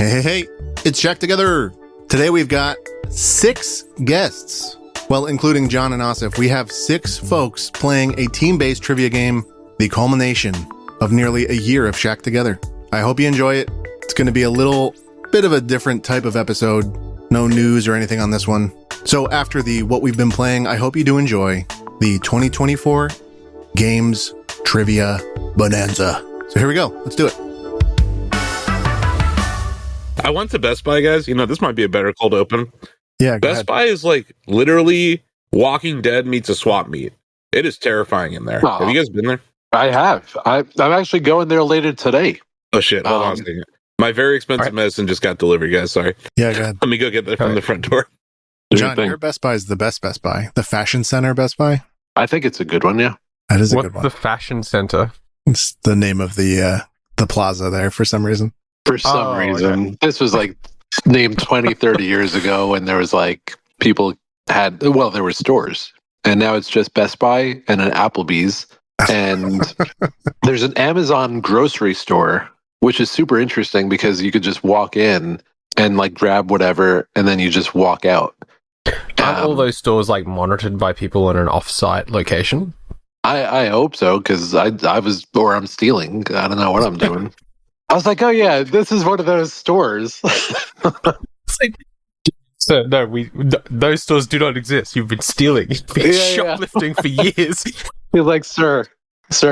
Hey, it's Shack Together. Today we've got 6 guests. Well, including John and Asif, we have 6 folks playing a team-based trivia game, the culmination of nearly a year of Shack Together. I hope you enjoy it. It's going to be a little bit of a different type of episode. No news or anything on this one. So after the what we've been playing, I hope you do enjoy the 2024 Games Trivia Bonanza. So here we go. Let's do it. I went to Best Buy, guys. You know, this might be a better cold open. Yeah, Best Buy is like literally Walking Dead meets a swap meet. It is terrifying in there. Have you guys been there? I have. I'm actually going there later today. Oh, shit. Hold on a second. My very expensive medicine just got delivered, guys. Sorry. Yeah, go ahead. Let me go get that from the front door. John, your Best Buy is the best Best Buy. The Fashion Center Best Buy? I think it's a good one, yeah. That is a good one. What's the Fashion Center? It's the name of the plaza there for some reason. For some reason. Okay. This was like named 20, 30 years ago, and there was like people had, well, there were stores. And now it's just Best Buy and an Applebee's. And there's an Amazon grocery store, which is super interesting because you could just walk in and like grab whatever, and then you just walk out. Aren't all those stores like monitored by people in an off-site location? I hope so, because I'm stealing. I don't know what I'm doing. I was like, oh yeah, this is one of those stores. It's like, so no, those stores do not exist. You've been stealing. You've been shoplifting for years. He's like, sir,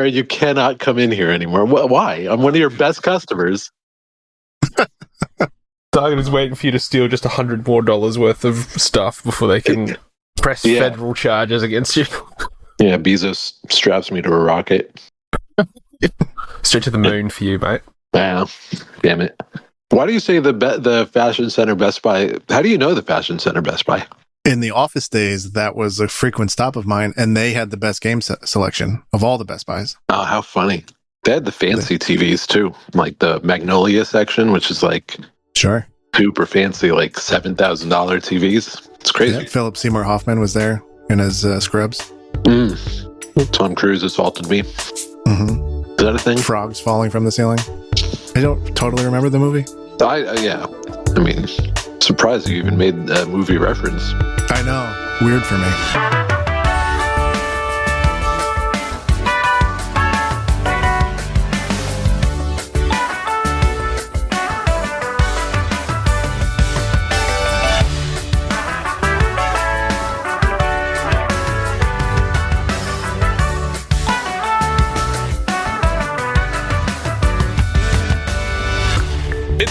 you cannot come in here anymore. Why? I'm one of your best customers. Target is waiting for you to steal just $100 more worth of stuff before they can press federal charges against you. Yeah, Bezos straps me to a rocket. Straight to the moon for you, mate. Wow, damn it. Why do you say the Fashion Center Best Buy? How do you know the Fashion Center Best Buy? In the office days, that was a frequent stop of mine, and they had the best game selection of all the Best Buys. Oh, how funny. They had the fancy TVs, too. Like the Magnolia section, which is like... Sure. Super fancy, like $7,000 TVs. It's crazy. Yeah, Philip Seymour Hoffman was there in his scrubs. Tom Cruise assaulted me. Mm-hmm. Is that a thing? Frogs falling from the ceiling. I don't totally remember the movie. Yeah. I mean, surprised you even made a movie reference. I know. Weird for me.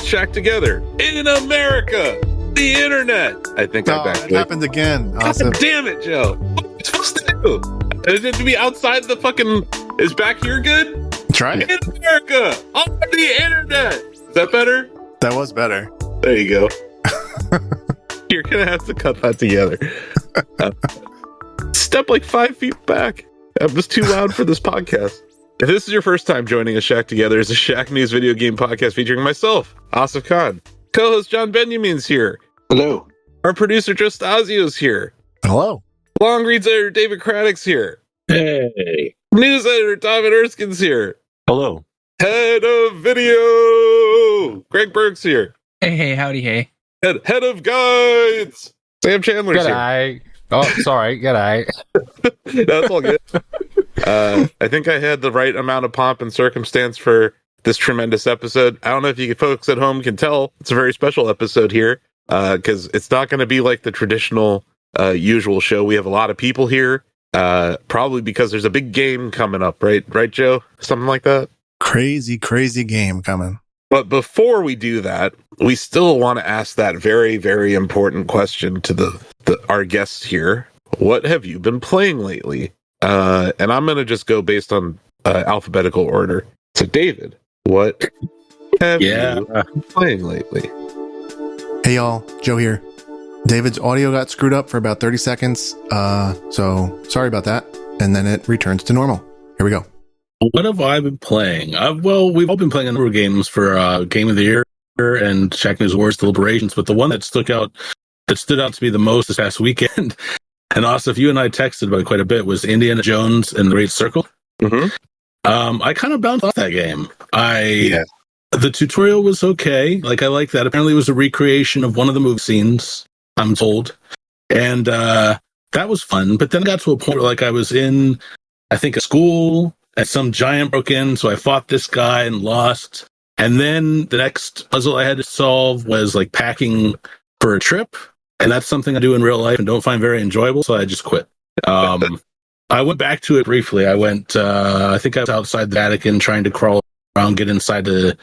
Shack Together in America, the internet. I think I backed it. Happened again. Awesome. God damn it, Joe. What are you supposed to do? Is it to be outside the fucking... Is back here good? Try it. In America, on the internet. Is that better? That was better. There you go. You're going to have to cut that together. Step like 5 feet back. I'm just too loud for this podcast. If this is your first time joining us, Shack Together is a Shack News video game podcast featuring myself, Asif Khan. Co-host John Benjamin's here. Hello. Our producer Joe Stasio's here. Hello. Long Reads editor David Craddock's here. Hey. News editor Donovan Erskine's here. Hello. Head of video Greg Burke's here. Hey, howdy, hey. Head of guides Sam Chandler's G'day. Here. Oh, sorry. G'day. That's all good. I think I had the right amount of pomp and circumstance for this tremendous episode. I don't know if you folks at home can tell. It's a very special episode here because it's not going to be like the traditional usual show. We have a lot of people here, probably because there's a big game coming up, right? Right, Joe? Something like that? Crazy game coming. But before we do that, we still want to ask that very, very important question to our guests here. What have you been playing lately? And I'm going to just go based on alphabetical order. So, David, what have you been playing lately? Hey, y'all. Joe here. David's audio got screwed up for about 30 seconds. So, sorry about that. And then it returns to normal. Here we go. What have I been playing? We've all been playing a number of games for Game of the Year and Shack News Awards deliberations, but the one that stood out to me the most this past weekend, and also if you and I texted about it quite a bit, was Indiana Jones and the Great Circle. Mm-hmm. I kind of bounced off that game. I The tutorial was okay. Like, I like that. Apparently, it was a recreation of one of the movie scenes, I'm told. And that was fun. But then I got to a point where, like, I was in, I think, a school, and some giant broke in, so I fought this guy and lost. And then the next puzzle I had to solve was, like, packing for a trip. And that's something I do in real life and don't find very enjoyable, so I just quit. I went back to it briefly. I went, I think I was outside the Vatican trying to crawl around, get inside the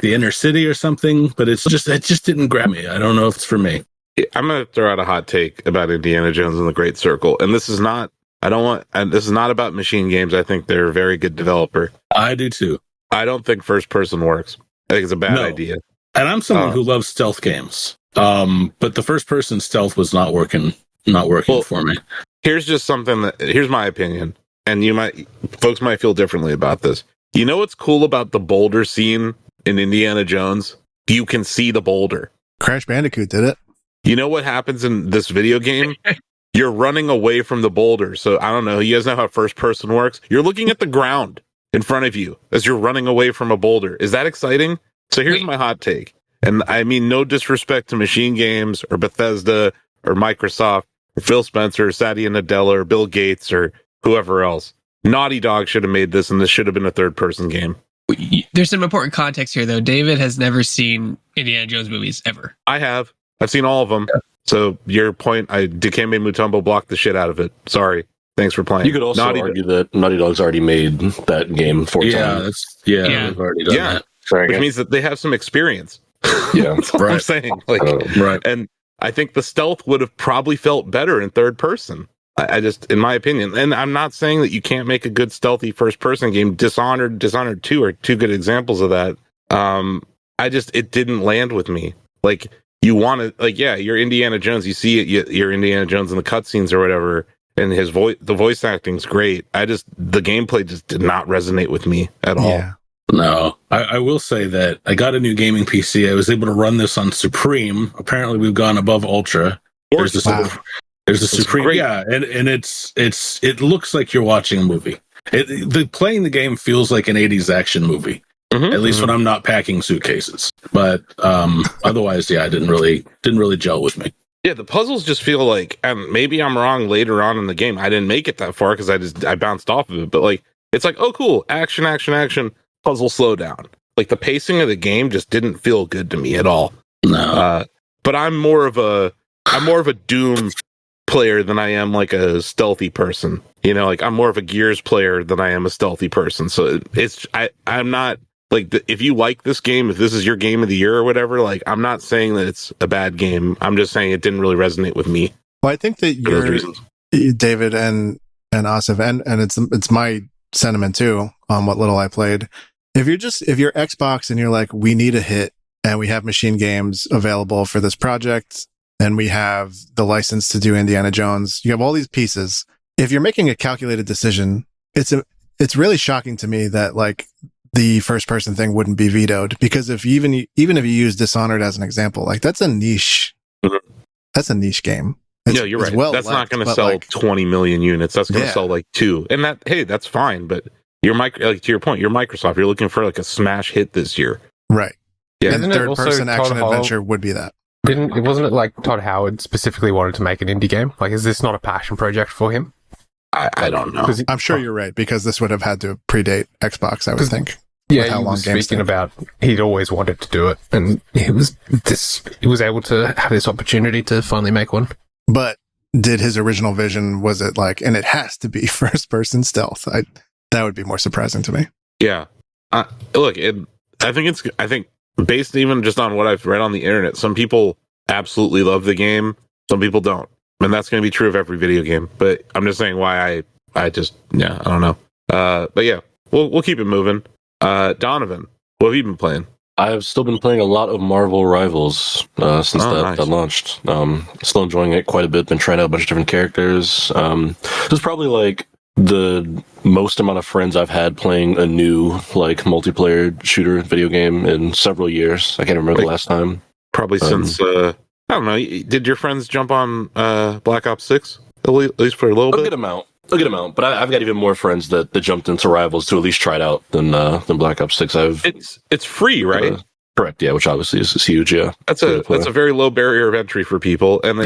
inner city or something, but it just didn't grab me. I don't know if it's for me. I'm going to throw out a hot take about Indiana Jones and the Great Circle. And this is not, this is not about machine games. I think they're a very good developer. I do too. I don't think first person works. I think it's a bad idea. And I'm someone who loves stealth games. But the first person stealth was not working for me. Here's my opinion, and folks might feel differently about this. You know what's cool about the boulder scene in Indiana Jones? You can see the boulder. Crash Bandicoot did it. You know what happens in this video game? You're running away from the boulder. So I don't know. You guys know how first person works? You're looking at the ground in front of you as you're running away from a boulder. Is that exciting? So here's my hot take. And I mean, no disrespect to Machine Games or Bethesda or Microsoft, or Phil Spencer, or Satya Nadella, or Bill Gates, or whoever else. Naughty Dog should have made this, and this should have been a third-person game. There's some important context here, though. David has never seen Indiana Jones movies, ever. I have. I've seen all of them. Yeah. So your point, Dikembe Mutombo blocked the shit out of it. Sorry. Thanks for playing. You could also argue that Naughty Dog's already made that game 4 times. They've already done that. Which means that they have some experience. Yeah, that's what I'm saying. Right. And I think the stealth would have probably felt better in third person. I just, in my opinion, and I'm not saying that you can't make a good stealthy first person game. Dishonored 2 are 2 good examples of that. It didn't land with me. Like, you want to, you're Indiana Jones. You see it, you're Indiana Jones in the cutscenes or whatever, and the voice acting's great. The gameplay just did not resonate with me at all. Yeah. No, I will say that I got a new gaming PC. I was able to run this on Supreme. Apparently, we've gone above Ultra. There's a Supreme, great. Yeah, and it looks like you're watching a movie. Playing the game feels like an 80s action movie. Mm-hmm. At least when I'm not packing suitcases. But otherwise, it didn't really gel with me. Yeah, the puzzles just feel like, and maybe I'm wrong later on in the game. I didn't make it that far because I bounced off of it. But it's like, oh, cool, action. Puzzle slow down. Like, the pacing of the game just didn't feel good to me at all. No. But I'm more of a Doom player than I am like a stealthy person. You know, like, I'm more of a Gears player than I am a stealthy person. So I'm not like, if you like this game, if this is your game of the year or whatever, like, I'm not saying that it's a bad game. I'm just saying it didn't really resonate with me. Well, I think that you're David and Asif, and it's my sentiment too on what little I played. If you're Xbox and you're like, we need a hit and we have machine games available for this project and we have the license to do Indiana Jones, you have all these pieces. If you're making a calculated decision, it's really shocking to me that, like, the first person thing wouldn't be vetoed, because if you even if you use Dishonored as an example, like, that's a niche game. No, you're right. That's not going to sell 20 million units. That's going to sell like 2. And that's fine. But to your point, you're Microsoft. You're looking for like a smash hit this year. Right. Yeah. And third-person action adventure would be that. Wasn't it like Todd Howard specifically wanted to make an indie game? Like, is this not a passion project for him? I don't know. I'm sure you're right, because this would have had to predate Xbox, I would think. Yeah, he was speaking about he'd always wanted to do it, and he was able to have this opportunity to finally make one. But did his original vision, was it like, and it has to be first-person stealth? That would be more surprising to me. Yeah. Look, I think based even just on what I've read on the internet, some people absolutely love the game, some people don't. And that's going to be true of every video game. But I'm just saying why I don't know. But yeah, we'll keep it moving. Donovan, what have you been playing? I've still been playing a lot of Marvel Rivals since that launched. Still enjoying it quite a bit. Been trying out a bunch of different characters. This is probably like the most amount of friends I've had playing a new like multiplayer shooter video game in several years. I can't remember the last time. Probably since I don't know. Did your friends jump on Black Ops 6 at least for a little bit? A good amount. a good amount, but I've got even more friends that jumped into Rivals to at least try it out than Black Ops 6. It's free, right? Correct, yeah, which obviously is huge, yeah. That's a very low barrier of entry for people, and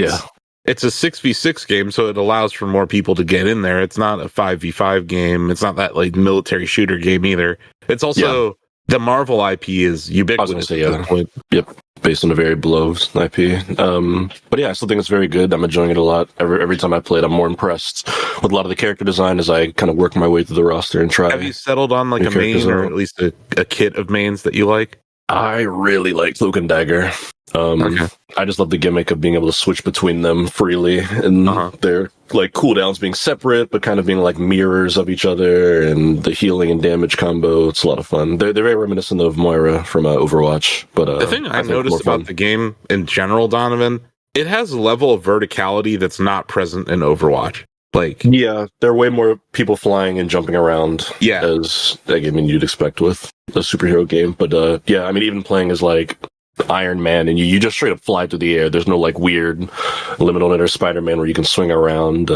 it's a 6v6 game, so it allows for more people to get in there. It's not a 5v5 game. It's not that like military shooter game either. It's also the Marvel IP is ubiquitous at this point. Yep, based on a very beloved IP. But yeah, I still think it's very good. I'm enjoying it a lot. Every time I play it, I'm more impressed with a lot of the character design as I kind of work my way through the roster and try. Have you settled on like a main or at least a kit of mains that you like? I really like Cloak and Dagger. I just love the gimmick of being able to switch between them freely, and their like cooldowns being separate, but kind of being like mirrors of each other, and the healing and damage combo. It's a lot of fun. They're very reminiscent of Moira from Overwatch. But the thing I noticed about the game in general, Donovan, it has a level of verticality that's not present in Overwatch. Like, yeah, there are way more people flying and jumping around. Yeah, as you'd expect with a superhero game. But yeah, I mean, even playing as like Iron Man, and you just straight up fly through the air. There's no like weird limit on it or Spider-Man where you can swing around.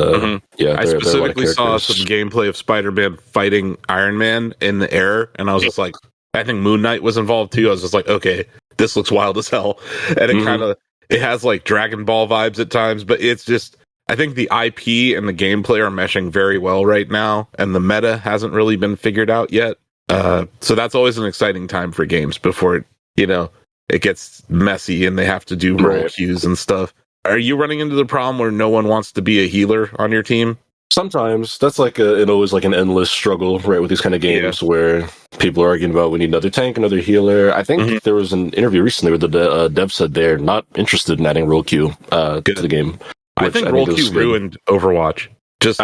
Yeah, I specifically saw some gameplay of Spider-Man fighting Iron Man in the air, and I was just like, I think Moon Knight was involved too. I was just like, okay, this looks wild as hell, and it has like Dragon Ball vibes at times, but it's just. I think the IP and the gameplay are meshing very well right now, and the meta hasn't really been figured out yet. So that's always an exciting time for games before it gets messy and they have to do role queues and stuff. Are you running into the problem where no one wants to be a healer on your team? Sometimes that's like always like an endless struggle, right? With these kind of games where people are arguing about we need another tank, another healer. I think there was an interview recently where the dev said they're not interested in adding role queue to the game. I think role queue ruined Overwatch.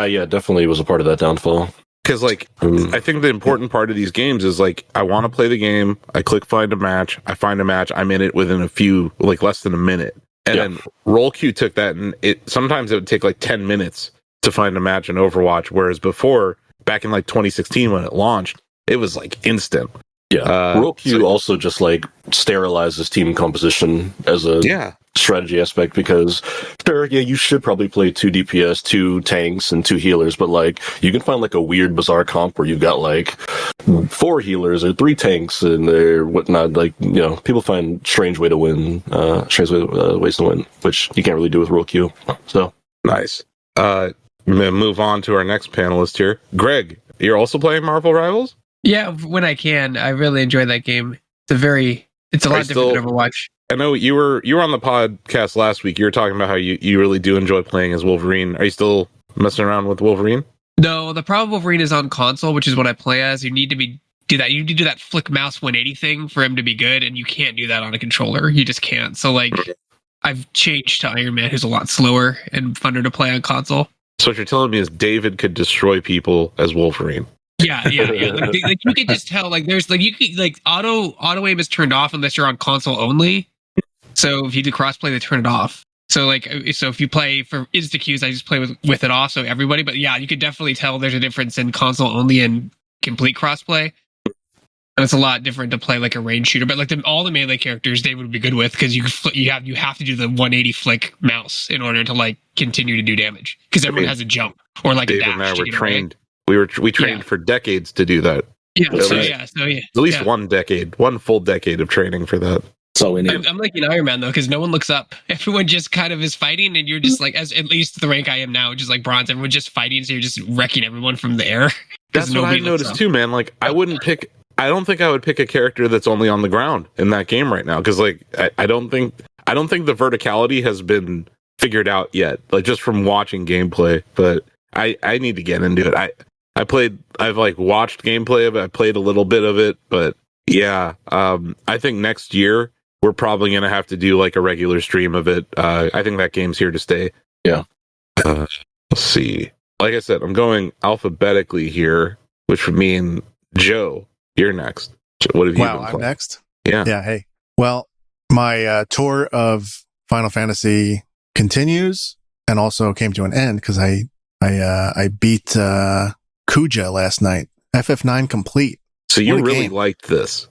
Yeah, definitely was a part of that downfall. Because I think the important part of these games is like I want to play the game. I click find a match. I find a match. I'm in it within less than a minute. And then role queue took that, and sometimes it would take like 10 minutes to find a match in Overwatch. Whereas before, back in like 2016 when it launched, it was like instant. Yeah, role queue also just like sterilizes team composition as a strategy aspect because you should probably play 2 DPS, 2 tanks, and 2 healers, but like you can find like a weird bizarre comp where you've got like 4 healers or 3 tanks and they're whatnot. Like people find strange ways to win, which you can't really do with role queue. So nice. Move on to our next panelist here, Greg. You're also playing Marvel Rivals? Yeah, when I can. I really enjoy that game. It's a lot different than Overwatch. I know you were on the podcast last week. You were talking about how you really do enjoy playing as Wolverine. Are you still messing around with Wolverine? No, the problem with Wolverine is on console, which is what I play as. You need to do that. You need to do that flick mouse 180 thing for him to be good, and you can't do that on a controller. You just can't. So like, I've changed to Iron Man, who's a lot slower and funner to play on console. So what you're telling me is David could destroy people as Wolverine. Yeah. Like you can just tell, like there's like you can like auto aim is turned off unless you're on console only. So if you do crossplay, they turn it off. So if you play for insta queues, I just play with it off. So everybody, but yeah, you could definitely tell there's a difference in console only and complete crossplay. And it's a lot different to play like a range shooter. But like all the melee characters, David would be good with because you have to do the 180 flick mouse in order to like continue to do damage because everyone has a jump or like David a dash. And I were trained. We trained for decades to do that. Yeah, at least one full decade of training for that. That's all we need. I'm like an Iron Man though, because no one looks up. Everyone just kind of is fighting, and you're just like, at least the rank I am now, just like bronze. Everyone's just fighting, so you're just wrecking everyone from the air. That's what I noticed too, man. Like I don't think I would pick a character that's only on the ground in that game right now, because like I don't think the verticality has been figured out yet. Like just from watching gameplay, but I need to get into it. I've like watched gameplay of it. I played a little bit of it, but yeah, I think next year we're probably going to have to do like a regular stream of it. I think that game's here to stay. Yeah. Let's see. Like I said, I'm going alphabetically here, which would mean Joe, you're next. What have you been playing? I'm next? Yeah. Yeah, hey. Well, my tour of Final Fantasy continues and also came to an end because I beat Kuja last night. FF9 complete. So you really liked this.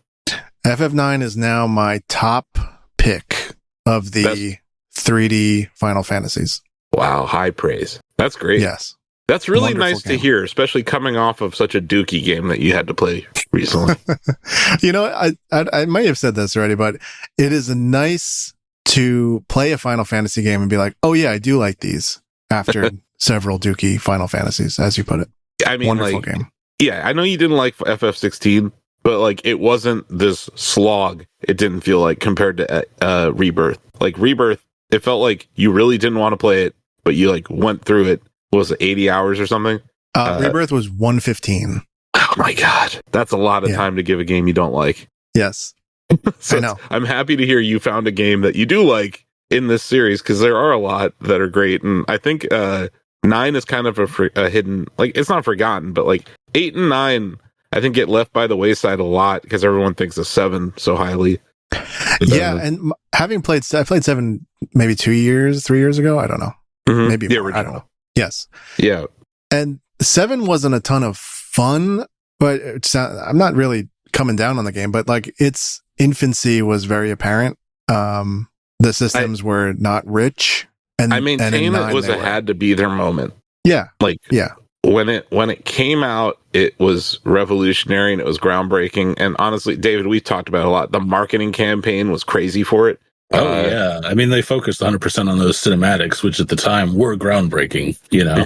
FF9 is now my top pick of the 3D Final Fantasies. Wow, high praise. That's great. Yes. That's really Wonderful nice to game. hear, especially coming off of such a dookie game that you had to play recently. I might have said this already, but it is nice to play a Final Fantasy game and be like, oh yeah, I do like these after several dookie Final Fantasies, as you put it. I mean, Wonderful game. Yeah, I know you didn't like FF16, but like it wasn't this slog. It didn't feel like compared to Rebirth. Like Rebirth, it felt like you really didn't want to play it, but you like went through it. What was it, 80 hours or something? Rebirth was 115. Oh my god, that's a lot of time to give a game you don't like. Yes, so I know. I'm happy to hear you found a game that you do like in this series, because there are a lot that are great, and I think 9 is kind of a hidden, like it's not forgotten, but like 8 and 9 I think get left by the wayside a lot because everyone thinks of 7 so highly. Yeah, and I played 7 maybe 3 years ago. I don't know. Maybe the more. original. I don't know. Yes. Yeah. And 7 wasn't a ton of fun, but I'm not really coming down on the game, but like its infancy was very apparent. The systems were not rich, and I maintain it was had to be their moment. Yeah, like when it came out, it was revolutionary and it was groundbreaking. And honestly, David, we've talked about it a lot. The marketing campaign was crazy for it. Oh yeah, I mean they focused 100% on those cinematics, which at the time were groundbreaking. You know.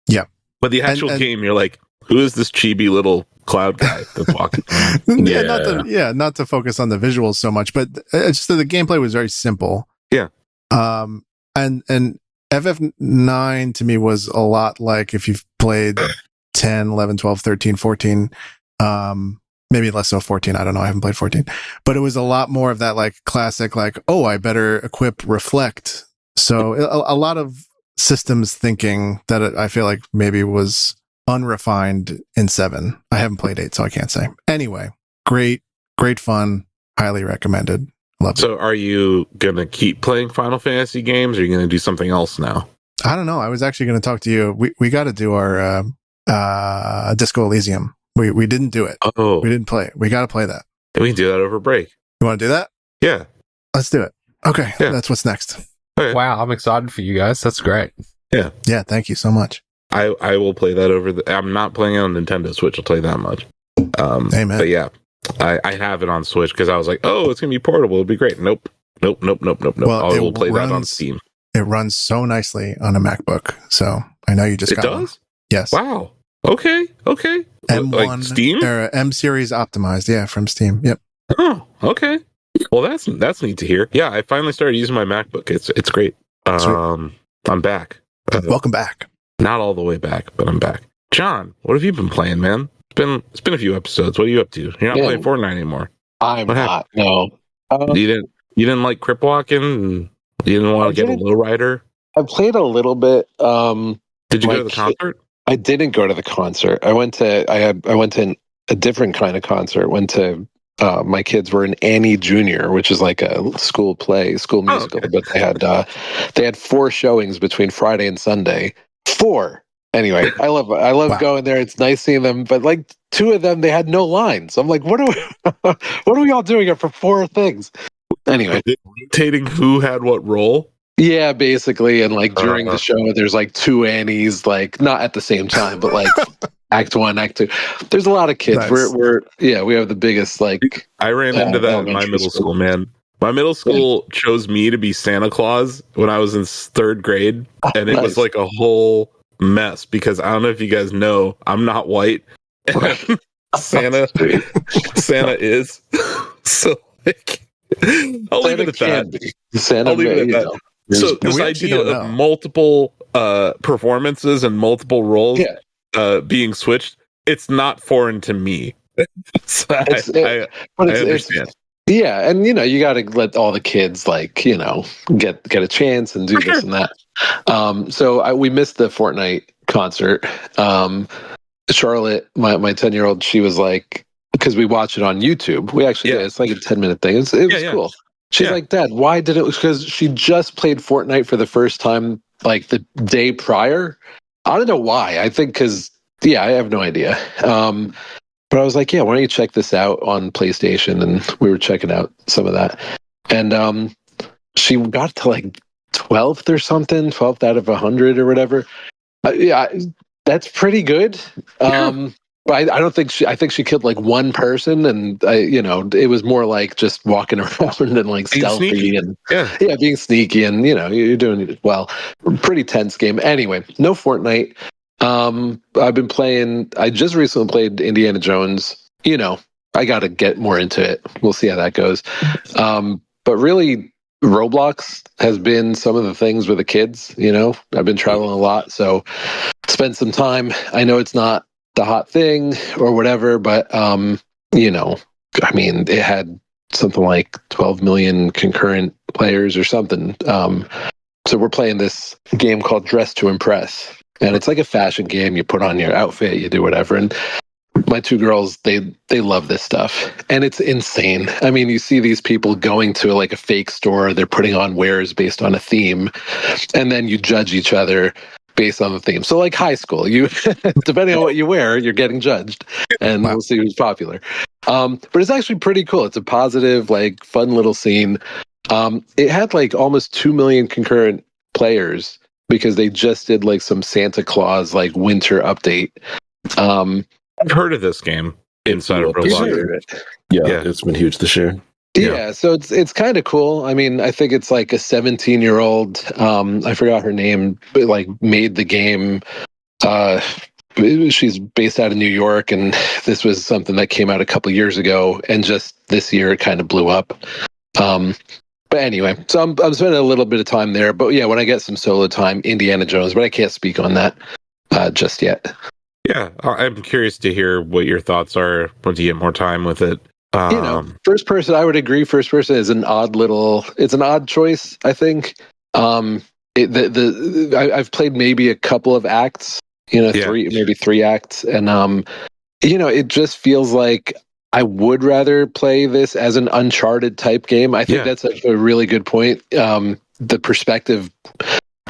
Yeah, but the actual game, you're like, who is this chibi little cloud guy that's walking around? Not to focus on the visuals so much, but it's just that the gameplay was very simple. Yeah. And FF9 to me was a lot like if you've played 10, 11, 12, 13, 14, maybe less so 14. I don't know. I haven't played 14, but it was a lot more of that like classic, like, oh, I better equip reflect. So a lot of systems thinking that I feel like maybe was unrefined in 7. I haven't played 8, so I can't say. Anyway, great fun. Highly recommended. Love it. So are you going to keep playing Final Fantasy games, or are you going to do something else now? I don't know. I was actually going to talk to you. We got to do our Disco Elysium. We didn't do it. Oh. We didn't play it. We got to play that. We can do that over break. You want to do that? Yeah. Let's do it. Okay. Yeah. That's what's next. Okay. Wow. I'm excited for you guys. That's great. Yeah. Yeah. Thank you so much. I will play that over I'm not playing it on Nintendo Switch. I'll tell you that much. Amen. But yeah, I have it on Switch because I was like, oh, it's going to be portable. It'll be great. Nope. Well, I will play that on Steam. It runs so nicely on a MacBook. So I know you just got one. It does? Yes. Wow. Okay. M1 like Steam? M series optimized. Yeah, from Steam. Yep. Oh, okay. Well, that's neat to hear. Yeah, I finally started using my MacBook. It's great. I'm back. Welcome back. Not all the way back, but I'm back. John, what have you been playing, man? It's been a few episodes. What are you up to? You're not playing Fortnite anymore. I'm not. No. You didn't like Crip Walking? And you didn't want to get a lowrider? I played a little bit. Did you go to the concert? I didn't go to the concert. I went to a different kind of concert. Went to my kids were in Annie Junior, which is like a school musical. Okay. But they had 4 showings between Friday and Sunday. 4. Anyway, I love going there. It's nice seeing them. But like 2 of them, they had no lines. I'm like, what are we all doing here for 4 things? Anyway, rotating who had what role? Yeah, basically, and like during the show, there's like 2 Annies, like not at the same time, but like Act 1, Act 2. There's a lot of kids. Nice. We have the biggest like. I ran into that in my middle school, man. My middle school chose me to be Santa Claus when I was in 3rd grade, and it was like a whole mess because I don't know if you guys know, I'm not white. Santa is. So like, I'll leave it at that. Santa, I'll leave it at that. So this idea of multiple performances and multiple roles being switched, it's not foreign to me. So I understand. Yeah, and you got to let all the kids like get a chance and do this and that. So we missed the Fortnite concert. Charlotte, my 10-year-old, she was like, because we watch it on YouTube. We actually it's like a 10-minute thing. It was cool. She's like, Dad, why did it? Because she just played Fortnite for the first time like the day prior. I don't know why. I think because I have no idea. But I was like, why don't you check this out on PlayStation? And we were checking out some of that. And she got to like 12th or something, 12th out of 100 or whatever. That That's pretty good. But I don't think I think she killed like one person, and it was more like just walking around and like Being stealthy sneaky. and Yeah, being sneaky, and you're doing it well. Pretty tense game. Anyway, no Fortnite. I've been playing. I just recently played Indiana Jones. I got to get more into it. We'll see how that goes. But really, Roblox has been some of the things with the kids. I've been traveling a lot, so spend some time. I know it's not the hot thing or whatever, but it had something like 12 million concurrent players or something. So we're playing this game called Dress to Impress, and it's like a fashion game. You put on your outfit, you do whatever, and my two girls, they love this stuff, and it's insane. I mean, you see these people going to like a fake store, they're putting on wares based on a theme, and then you judge each other based on the theme. So like high school, you depending on what you wear, you're getting judged, and we'll see who's popular. But it's actually pretty cool. It's a positive, like fun little scene. It had like almost 2 million concurrent players because they just did like some Santa Claus like winter update. I've heard of this game inside of Roblox. Yeah, it's been huge this year. Yeah, so it's kind of cool. I mean, I think it's like a 17-year-old. I forgot her name, but like made the game. She's based out of New York, and this was something that came out a couple years ago, and just this year it kind of blew up. But anyway, so I'm spending a little bit of time there. But yeah, when I get some solo time, Indiana Jones, but I can't speak on that just yet. Yeah, I'm curious to hear what your thoughts are once you get more time with it. First person, I would agree. First person is an it's an odd choice, I think. I've played maybe a couple of acts, maybe 3 acts, and it just feels like I would rather play this as an Uncharted type game. I think that's a really good point. The perspective.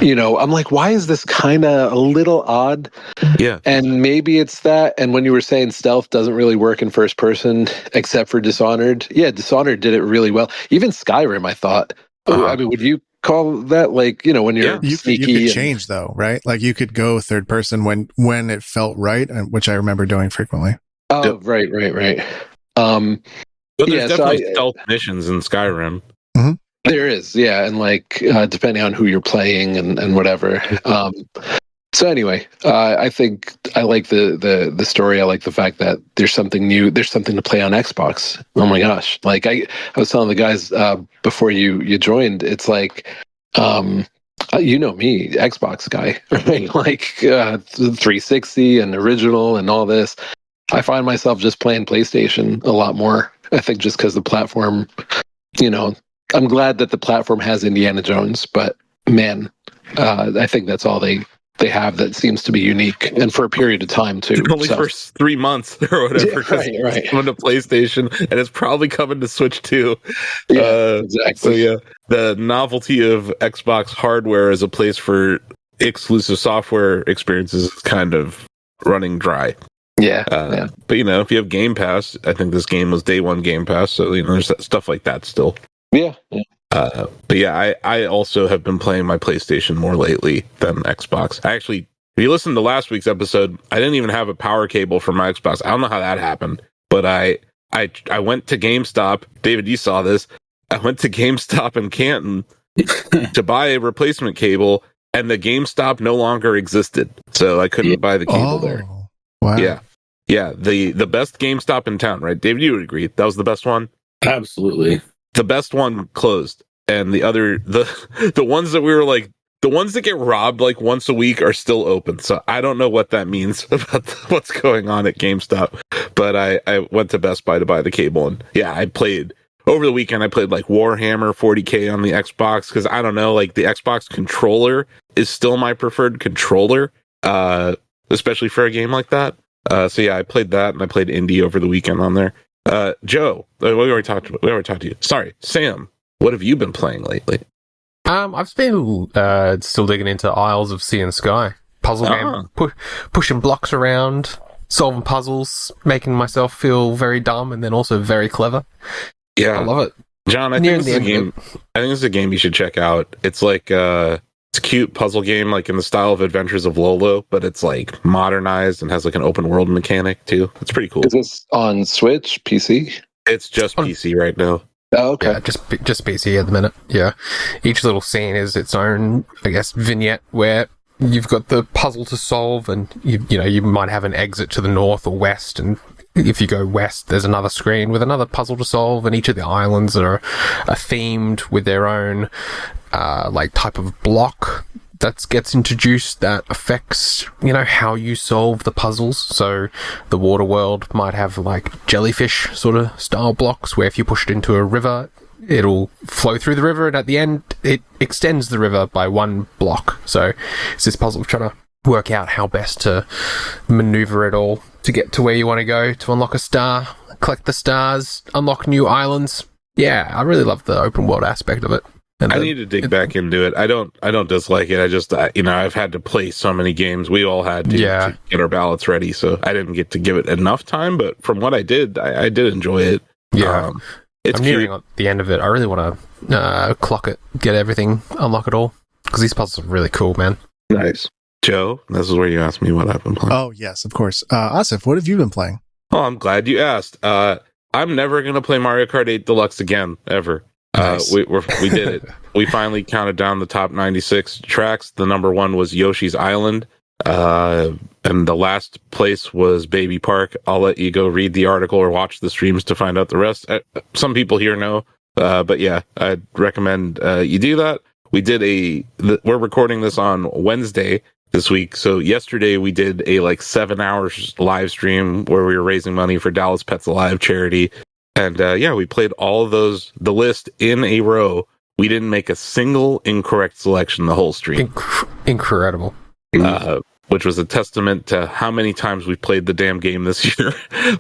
I'm like, why is this kind of a little odd? Yeah. And maybe it's that. And when you were saying stealth doesn't really work in first person, except for Dishonored. Yeah, Dishonored did it really well. Even Skyrim, I thought. I mean, would you call that like, when you're sneaky? You could change though, right? Like you could go third person when it felt right, which I remember doing frequently. Oh, right. But there's definitely stealth missions in Skyrim. Mm-hmm. There is, yeah, and like depending on who you're playing and whatever. So anyway, I think I like the story. I like the fact that there's something new. There's something to play on Xbox. Oh my gosh! Like I was telling the guys before you joined, it's like me, Xbox guy, right? Like 360 and original and all this. I find myself just playing PlayStation a lot more. I think just because the platform, I'm glad that the platform has Indiana Jones, but man, I think that's all they have that seems to be unique, and for a period of time too. Only for 3 months or whatever. Yeah, right. It's coming to PlayStation, and it's probably coming to Switch too. Yeah, exactly. So yeah, the novelty of Xbox hardware as a place for exclusive software experiences is kind of running dry. Yeah, But if you have Game Pass, I think this game was day one Game Pass, so there's stuff like that still. Yeah. But yeah, I also have been playing my PlayStation more lately than Xbox. I actually, if you listen to last week's episode, I didn't even have a power cable for my Xbox. I don't know how that happened, but I went to GameStop. David, you saw this. I went to GameStop in Canton to buy a replacement cable, and the GameStop no longer existed, so I couldn't buy the cable there. Wow. Yeah. The best GameStop in town, right? David, you would agree that was the best one. Absolutely. The best one closed, and the ones that we were like, the ones that get robbed like once a week are still open. So I don't know what that means about what's going on at GameStop, but I went to Best Buy to buy the cable, and yeah, I played over the weekend. I played like Warhammer 40K on the Xbox because I don't know, like the Xbox controller is still my preferred controller, especially for a game like that. So yeah, I played that, and I played Indie over the weekend on there. Joe, we already talked to you. Sorry, Sam, what have you been playing lately? I've been still digging into Isles of Sea and Sky puzzle game, pushing blocks around, solving puzzles, making myself feel very dumb and then also very clever. Yeah, I love it. John, I think this is a game you should check out. It's like It's a cute puzzle game, like in the style of Adventures of Lolo, but it's like modernized and has like an open world mechanic too. It's pretty cool. Is this on Switch, PC? It's just PC right now. Oh, okay. Yeah, just PC at the minute. Yeah, each little scene is its own, I guess, vignette where you've got the puzzle to solve, and you might have an exit to the north or west, and if you go west, there's another screen with another puzzle to solve, and each of the islands are themed with their own like type of block that gets introduced that affects how you solve the puzzles. So the water world might have like jellyfish sort of style blocks where if you push it into a river, it'll flow through the river, and at the end it extends the river by one block. So it's this puzzle of trying to work out how best to maneuver it all to get to where you want to go to unlock a star, collect the stars, unlock new islands. Yeah, I really love the open world aspect of it. And I need to dig back into it. I don't dislike it. I just I've had to play so many games. We all had to get our ballots ready, so I didn't get to give it enough time. But from what I did, I did enjoy it. Yeah, it's I'm nearing at the end of it. I really want to clock it, get everything, unlock it all, because these puzzles are really cool, man. Nice. Joe, this is where you asked me what I've been playing. Oh, yes, of course. Asif, what have you been playing? Oh, I'm glad you asked. I'm never going to play Mario Kart 8 Deluxe again, ever. Nice. We did it. We finally counted down the top 96 tracks. The number one was Yoshi's Island. And the last place was Baby Park. I'll let you go read the article or watch the streams to find out the rest. Some people here know. But yeah, I'd recommend you do that. We did we're recording this on Wednesday this week. So yesterday we did a 7 hours live stream where we were raising money for Dallas Pets Alive charity. And we played all of the list in a row. We didn't make a single incorrect selection the whole stream. Incredible. Which was a testament to how many times we've played the damn game this year,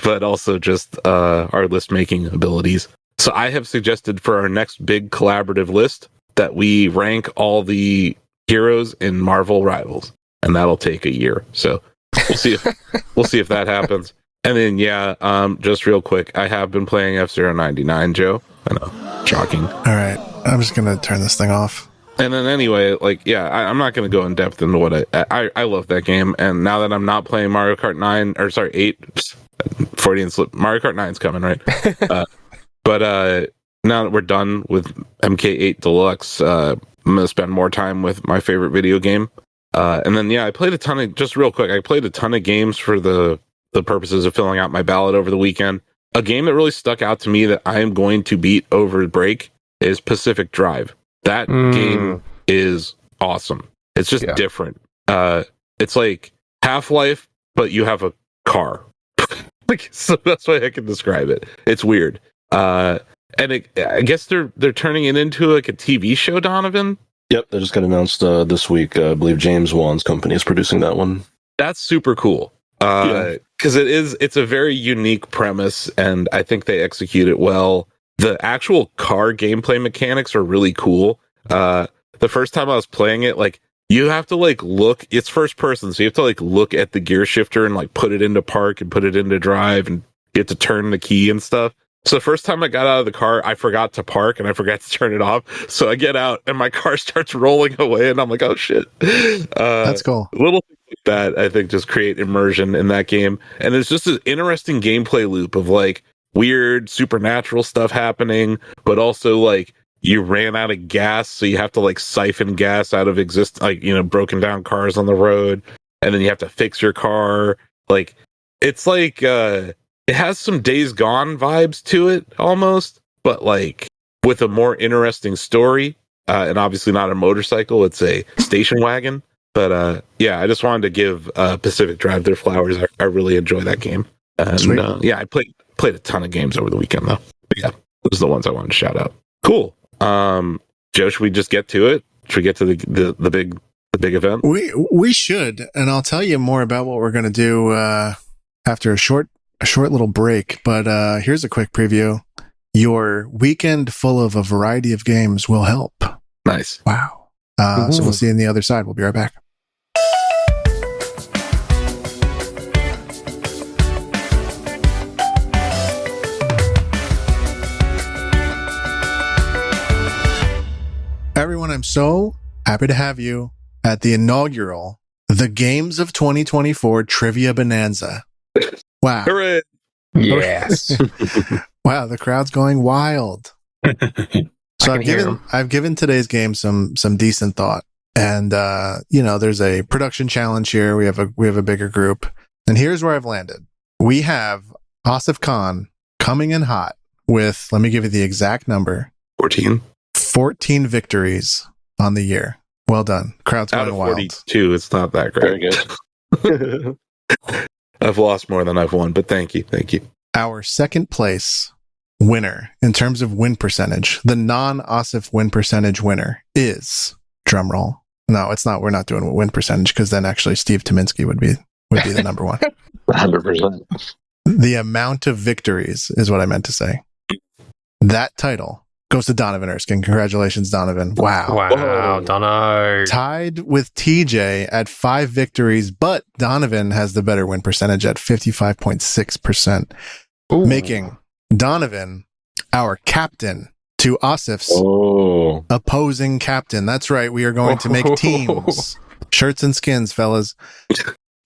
but also just our list making abilities. So I have suggested for our next big collaborative list that we rank all the heroes in Marvel Rivals, and that'll take a year. So we'll see if that happens. And then just real quick, I have been playing F-099, Joe. I know, shocking. All right, I'm just gonna turn this thing off. And then anyway, I'm not going to go in depth into what I love that game. And now that I'm not playing Mario Kart 8, Freudian slip, Mario Kart 9's coming, right? But now that we're done with MK8 Deluxe, I'm going to spend more time with my favorite video game. And then, I played a ton of games for the purposes of filling out my ballot over the weekend. A game that really stuck out to me that I am going to beat over break is Pacific Drive. That game is awesome. It's just different. It's like Half-Life, but you have a car. So that's why I can describe it. It's weird. And I guess they're turning it into a TV show, Donovan. Yep, that just got announced this week. I believe James Wan's company is producing that one. That's super cool. Because it's a very unique premise, and I think they execute it well. The actual car gameplay mechanics are really cool. The first time I was playing it, you have to look, it's first person, so you have to look at the gear shifter and put it into park and put it into drive, and you have to turn the key and stuff. So the first time I got out of the car, I forgot to park and I forgot to turn it off. So I get out and my car starts rolling away, and I'm like, oh shit. That's cool. Little things like that, I think, just create immersion in that game. And there's just an interesting gameplay loop of weird supernatural stuff happening, but also you ran out of gas, so you have to siphon gas out of broken down cars on the road, and then you have to fix your car. It's it has some Days Gone vibes to it almost, but with a more interesting story, and obviously not a motorcycle, it's a station wagon. But I just wanted to give Pacific Drive their flowers. I really enjoy that game. And I played a ton of games over the weekend though. But yeah, those are the ones I wanted to shout out. Cool. Joe, should we just get to it? Should we get to the big event? We should, and I'll tell you more about what we're going to do after a short little break. But here's a quick preview. Your weekend full of a variety of games will help. Nice. Wow. So we'll see you on the other side. We'll be right back. Everyone, I'm so happy to have you at the inaugural The Games of 2024 Trivia Bonanza. Wow. Hooray! Yes. Wow, the crowd's going wild. So can I've given today's game some decent thought. And there's a production challenge here. We have a bigger group. And here's where I've landed. We have Asif Khan coming in hot with, let me give you the exact number. 14. 14 victories on the year. Well done. Crowd's Out going of wild. 42, it's not that great. Very good. I've lost more than I've won, but thank you. Our second place winner in terms of win percentage, the non-Asif win percentage winner is, drumroll. No, it's not. We're not doing win percentage because then actually Steve Tominski would be the number one. 100%. The amount of victories is what I meant to say. That title goes to Donovan Erskine. Congratulations, Donovan. Wow. Wow, Dono. Tied with TJ at 5 victories, but Donovan has the better win percentage at 55.6%, making Donovan our captain to Asif's opposing captain. That's right. We are going to make teams. Shirts and skins, fellas.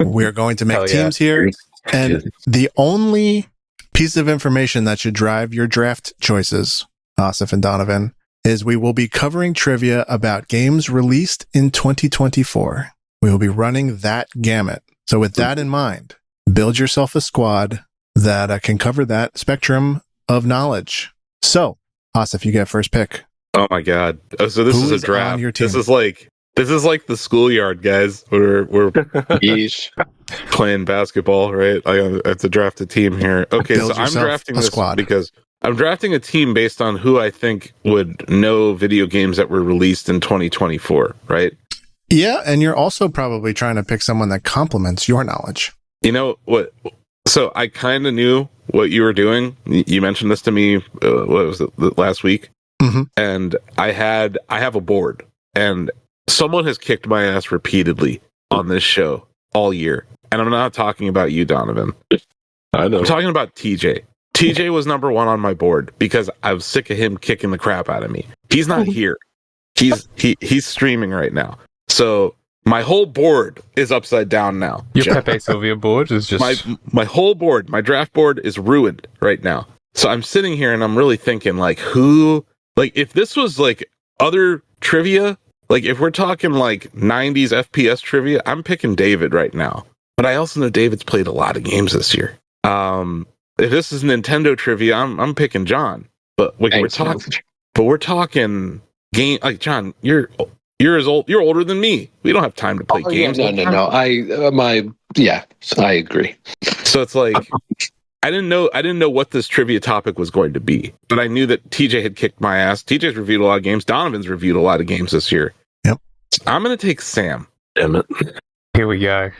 We are going to make teams here. And the only piece of information that should drive your draft choices, Asif and Donovan, is we will be covering trivia about games released in 2024. We will be running that gamut. So with that in mind, build yourself a squad that can cover that spectrum of knowledge. So, Asif, you get first pick. Oh my god! Oh, so this is a draft. This is like the schoolyard, guys. We're Yeesh. playing basketball, right? I have to draft a team here. Okay, Build so I'm yourself drafting a this squad. because I'm drafting a team based on who I think would know video games that were released in 2024, right? Yeah, and you're also probably trying to pick someone that complements your knowledge. You know what? So I kind of knew what you were doing. You mentioned this to me. What was it, last week? Mm-hmm. And I have a board, and someone has kicked my ass repeatedly on this show all year. And I'm not talking about you, Donovan. I know. I'm talking about TJ. TJ was number 1 on my board because I was sick of him kicking the crap out of me. He's not here. He's streaming right now. So my whole board is upside down now. Your Pepe Sylvia board is just... My whole board, my draft board is ruined right now. So I'm sitting here and I'm really thinking, like, if this was like other trivia, like if we're talking like 90s FPS trivia, I'm picking David right now. But I also know David's played a lot of games this year. If this is Nintendo trivia, I'm picking John. But we're talking game, like, John, you're older than me. We don't have time to play games. Yeah, no. I agree. So it's like I didn't know what this trivia topic was going to be, but I knew that TJ had kicked my ass. TJ's reviewed a lot of games. Donovan's reviewed a lot of games this year. Yep. So I'm going to take Sam. Damn it. Here we go.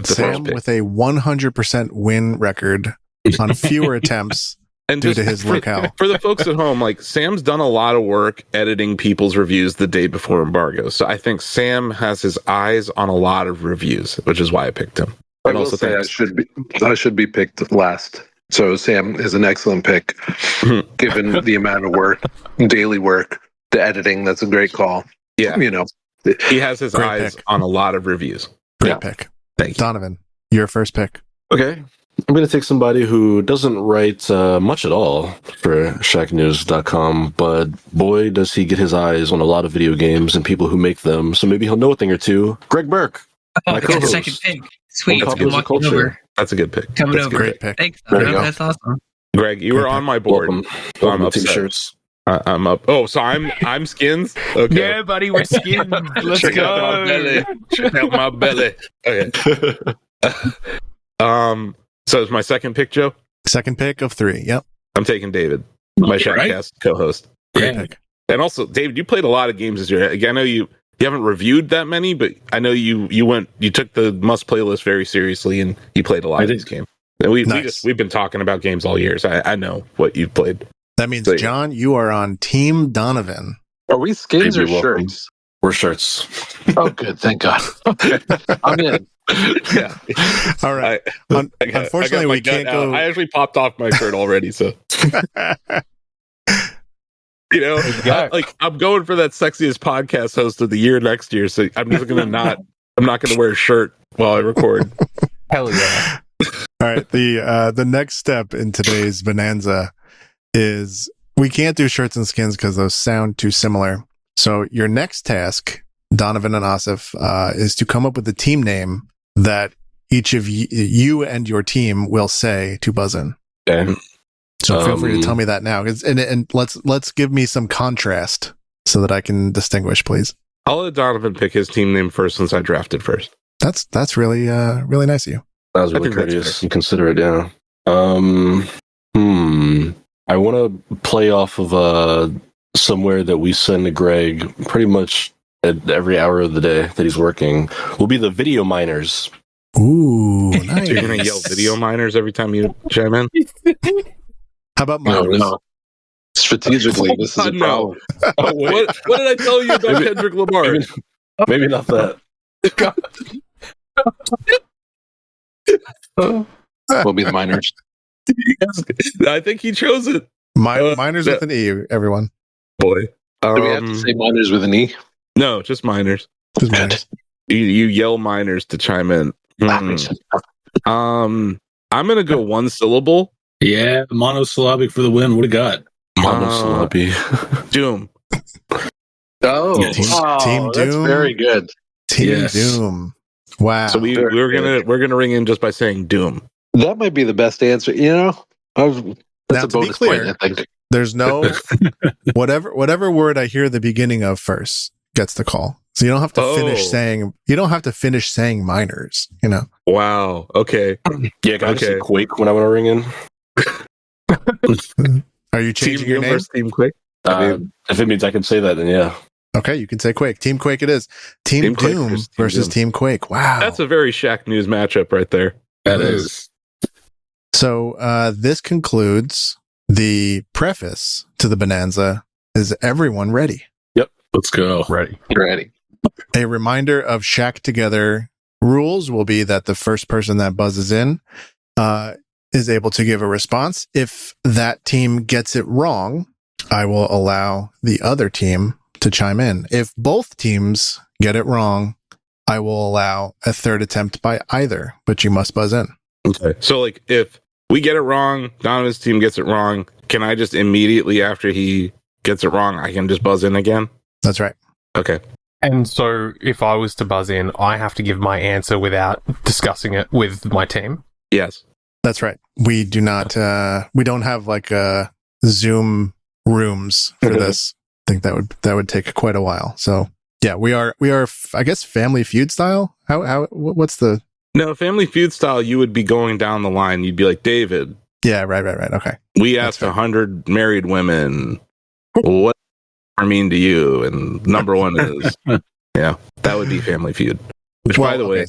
Sam with a 100% win record on fewer attempts and due to his locale. For the folks at home, like, Sam's done a lot of work editing people's reviews the day before embargo. So I think Sam has his eyes on a lot of reviews, which is why I picked him. I will say I should be picked last. So Sam is an excellent pick, given the amount of work, daily work, the editing. That's a great call. Yeah, he has his Great eyes pick. on a lot of reviews. Great pick. Thank you, Donovan. Your first pick. Okay. I'm going to take somebody who doesn't write much at all for shacknews.com, but boy, does he get his eyes on a lot of video games and people who make them, so maybe he'll know a thing or two. Greg Burke. Oh, I got a second pick. Sweet. That's a good pick. Coming That's over. Great pick. Thanks. There you go. That's awesome. Greg, you were on my board. Welcome I'm to upset. T-shirts. I'm up. Oh, so I'm skins. Okay. Yeah, buddy, we're skinned. Let's Check out my go. belly. Check out my belly. Okay. So it's my second pick, Joe. Second pick of 3. Yep. I'm taking David, my Shoutcast co-host. Great pick. And also, David, you played a lot of games this year. Again, I know you haven't reviewed that many, but I know you took the must play list very seriously, and you played a lot of these games. And we've been talking about games all year, so I know what you've played. That means, John, you are on Team Donovan. Are we skins or welcome. shirts? We're shirts. Oh, good. Thank God. Okay. I'm in. Yeah. All right. Unfortunately, we can't go. I actually popped off my shirt already, so. You know, I'm going for that sexiest podcast host of the year next year. So I'm just I'm not going to wear a shirt while I record. Hell yeah! All right. The next step in today's Bonanza is we can't do shirts and skins because those sound too similar. So your next task, Donovan and Asif, is to come up with a team name that each of you and your team will say to buzz in. Okay. So feel free to tell me that now, and let's give me some contrast so that I can distinguish, please. I'll let Donovan pick his team name first since I drafted first. That's really really nice of you. That was really courteous and considerate. Yeah. I want to play off of somewhere that we send to Greg pretty much at every hour of the day that he's working. Will be the video miners. Ooh, nice. You're gonna yell video miners every time you chime in? How about miners? No. Strategically, this is a problem. What did I tell you about Kendrick Lamar? Maybe not that. We'll be the miners. I think he chose it. Miners with an E, everyone. Boy. Do we have to say miners with an E? No, just miners. Just miners. You yell miners to chime in. I'm gonna go one syllable. Yeah, monosyllabic for the win. What do you got? Monosyllabic. Doom. Oh, Team Doom. That's very good. Team Doom. Wow. So we're gonna ring in just by saying Doom. That might be the best answer. You know, that's now, a bonus point, I think. There's no whatever word I hear the beginning of first gets the call. So you don't have to finish saying miners, you know. Wow. Okay. Yeah, can I just say Quake when I want to ring in? Are you changing your name? Team Quake? If it means I can say that, then yeah. Okay, you can say Quake. Team Quake it is. Team Doom versus Team Quake. Wow. That's a very Shaq News matchup right there. That is. So this concludes the preface to the Bonanza. Is everyone ready? Yep. Let's go. Ready. A reminder of Shack Together rules will be that the first person that buzzes in is able to give a response. If that team gets it wrong, I will allow the other team to chime in. If both teams get it wrong, I will allow a third attempt by either, but you must buzz in. Okay. So, like, if we get it wrong, Donovan's team gets it wrong, can I just immediately after he gets it wrong, I can just buzz in again? That's right. Okay. And so if I was to buzz in, I have to give my answer without discussing it with my team? Yes. That's right. We do not, we don't have like Zoom rooms for this. I think that would take quite a while. So yeah, we are, I guess, Family Feud style. What's the... No, Family Feud style, you would be going down the line. You'd be like, David. Yeah, right. Okay. We asked 100 married women, what I mean to you, and number one is, yeah, that would be Family Feud. Which, by the way,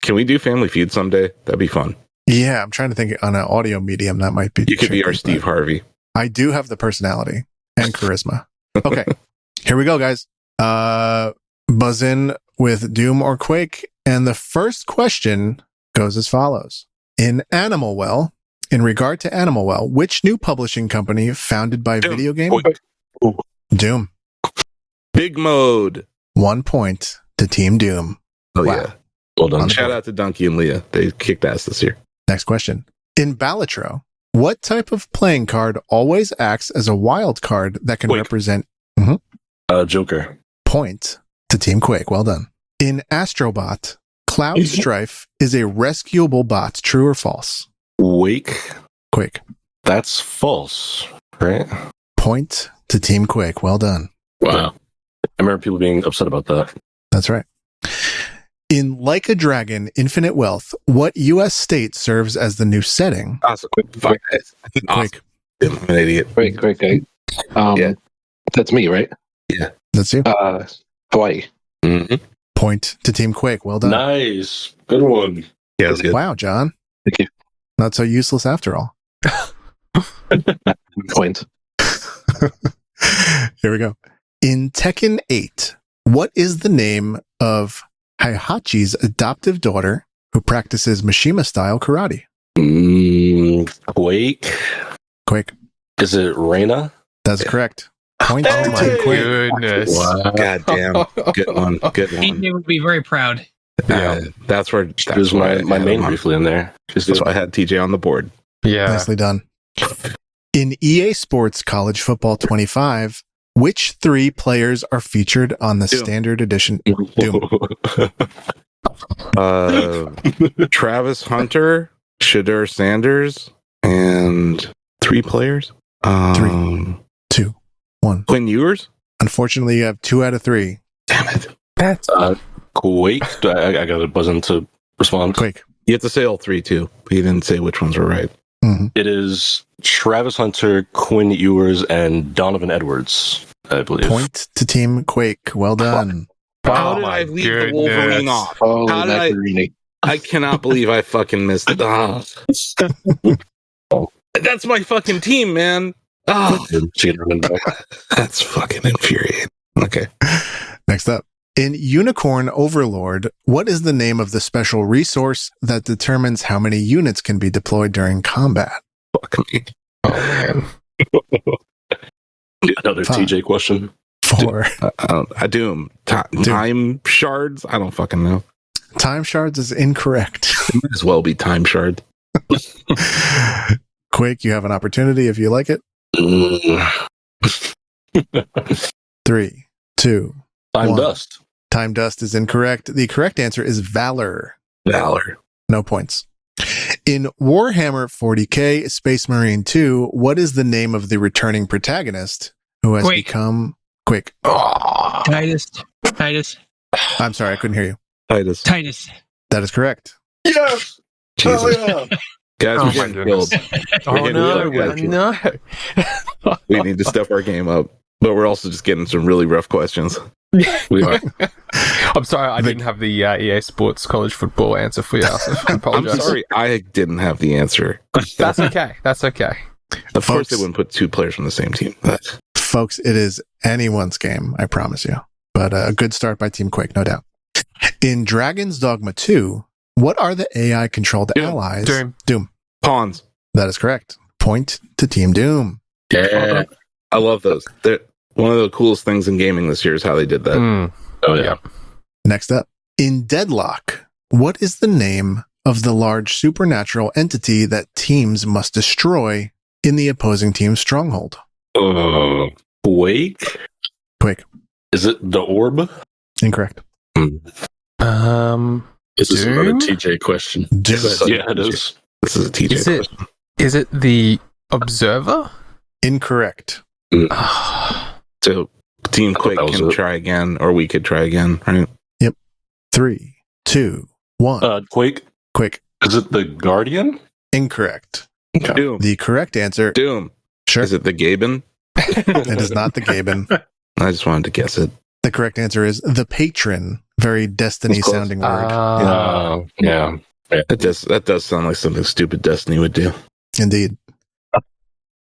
can we do Family Feud someday? That'd be fun. Yeah, I'm trying to think on an audio medium that might be. You could be our Steve Harvey. I do have the personality and charisma. Okay, here we go, guys. Buzz in with Doom or Quake, and the first question goes as follows: In regard to Animal Well, which new publishing company founded by video game? Doom. Big Mode. 1 point to Team Doom. Oh, wow. Yeah. Well done. Shout out to Donkey and Leah. They kicked ass this year. Next question. In Balatro, what type of playing card always acts as a wild card that can represent... Joker. Point to Team Quake. Well done. In Astrobot, Cloud Strife is a rescuable bot. True or false? Quake. That's false, right? Point to Team Quake. Well done. Wow. I remember people being upset about that. That's right. In Like a Dragon, Infinite Wealth, what U.S. state serves as the new setting? Awesome. Quake. Quake. I'm an idiot. Great. Yeah. That's me, right? Yeah. That's you. Hawaii. Mm-hmm. Point to Team Quake. Well done. Nice. Good one. Yeah, that's good. Wow, John. Thank you. Not so useless after all. Point. Here we go. In Tekken 8, what is the name of Heihachi's adoptive daughter who practices Mishima-style karate? Quake. Quake. Is it Reina? That's correct. Point Oh to my Team Quake. Goodness. Wow. God damn. Good one. Good one. TJ would be very proud. That's where There's my name briefly in there. That's why I had TJ on the board. Yeah. Nicely done. In EA Sports College Football 25, which 3 players are featured on the Doom. standard edition? Doom. Travis Hunter, Shadur Sanders, and 3 players. 3, 2, 1. Quinn Ewers? Unfortunately, you have 2 out of 3. Damn it. That's Quake. I got a buzz to respond. Quake. You have to say all 3 too, but you didn't say which ones were right. Mm-hmm. It is Travis Hunter, Quinn Ewers, and Donovan Edwards, I believe. Point to Team Quake. Well done. How did I leave the Wolverine off? Oh, How did macaroni. I cannot believe I fucking missed it. That's my fucking team, man. Oh, that's fucking infuriating. Okay. Next up. In Unicorn Overlord, what is the name of the special resource that determines how many units can be deployed during combat? Fuck me. oh man. Another 5, TJ question. 4. I Doom. Time shards? I don't fucking know. Time shards is incorrect. It might as well be time shard. Quake, you have an opportunity if you like it. 3, 2. Time 1. Dust. Time dust is incorrect. The correct answer is Valor. Valor. No points. In Warhammer 40k Space Marine 2, what is the name of the returning protagonist who has Quake. become Quake? Titus. I'm sorry, I couldn't hear you. Titus. That is correct. Yes. Jesus. Guys, Oh we're my getting goodness. killed. Oh getting no, killed, guys. no. We need to step our game up. But we're also just getting some really rough questions. We are. I'm sorry, I didn't have the EA Sports College Football answer for you, Asif. I I'm apologize. sorry I didn't have the answer. That's okay. That's okay. Of course Folks. they wouldn't put 2 players from the same team. But Folks, it is anyone's game, I promise you. But a good start by Team Quake, no doubt. In Dragon's Dogma 2, what are the AI-controlled Doom. allies? Doom. Pawns. That is correct. Point to Team Doom. Yeah. I love those. They're one of the coolest things in gaming this year is how they did that. Mm. Oh, yeah. Next up. In Deadlock, what is the name of the large supernatural entity that teams must destroy in the opposing team's stronghold? Quake? Quake. Is it the orb? Incorrect. This is another Doom? TJ question. Doom. Yeah, it is. This is a TJ Is it- question. Is it the Observer? Incorrect. So Team I thought Quake that was can it. try again, or we could try again, right? 3, 2, 1. Quake? Quick. Is it the Guardian? Incorrect. Doom. The correct answer. Doom. Sure. Is it the Gaben? It is not the Gaben. I just wanted to guess it. The correct answer is the Patron. Very Destiny That's close. sounding word. Yeah. That does sound like something stupid Destiny would do. Indeed.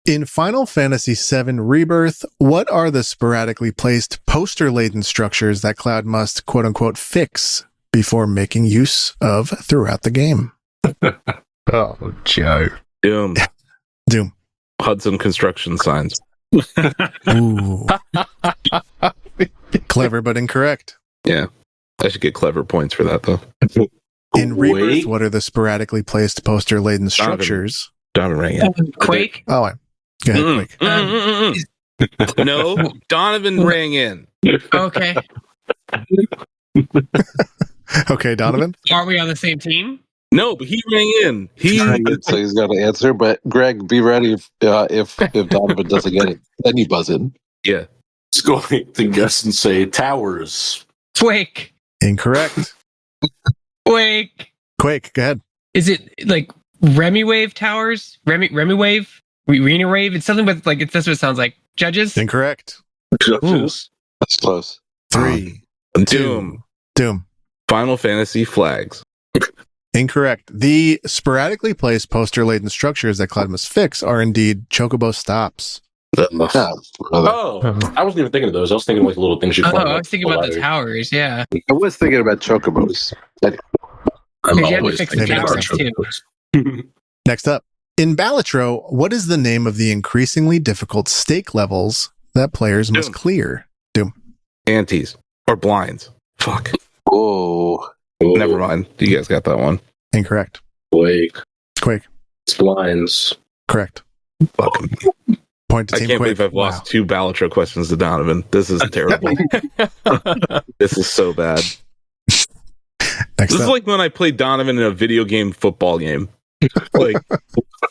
In Final Fantasy VII Rebirth, what are the sporadically placed poster-laden structures that Cloud must quote-unquote fix before making use of throughout the game? Oh, Joe. Doom. Doom. Hudson construction signs. Ooh. Clever but incorrect. Yeah. I should get clever points for that, though. In Rebirth, Quake? what are the sporadically placed poster-laden structures? Donovan rang in. Quake. Oh, go ahead, Quake. No, Donovan rang in. Okay. Okay, Donovan. Are we on the same team? No, but he rang in. So he's got to answer. But Greg, be ready if Donovan doesn't get it. Then you buzz in. Yeah. It's going to guess and say towers. Quake. Incorrect. Quake. Quake, go ahead. Is it like Remy Wave towers? Remy Wave? Rena Wave? It's something with like that's what it sounds like. Judges? Incorrect. Judges. That's close. 3, Doom. Doom. Final Fantasy flags. Incorrect. The sporadically placed poster-laden structures that Cloud must fix are indeed chocobo stops. Oh, I wasn't even thinking of those. I was thinking like little things you Oh, climb I up was thinking about the ladder. towers. Yeah. I was thinking about chocobos. I'm Because you have to always fix the thinking about towers, too. chocobos. Next up. In Balatro, what is the name of the increasingly difficult stake levels that players must Doom. clear? Doom. Antes or blinds. Fuck. Oh, Never mind. You guys got that one. Incorrect. Quake. Quake. It's blinds. Correct. Fuck. Point to I Team can't Quake. believe I've lost 2 Balatro questions to Donovan. This is terrible. This is so bad. Next This is up. like when I played Donovan in a video game football game. Like,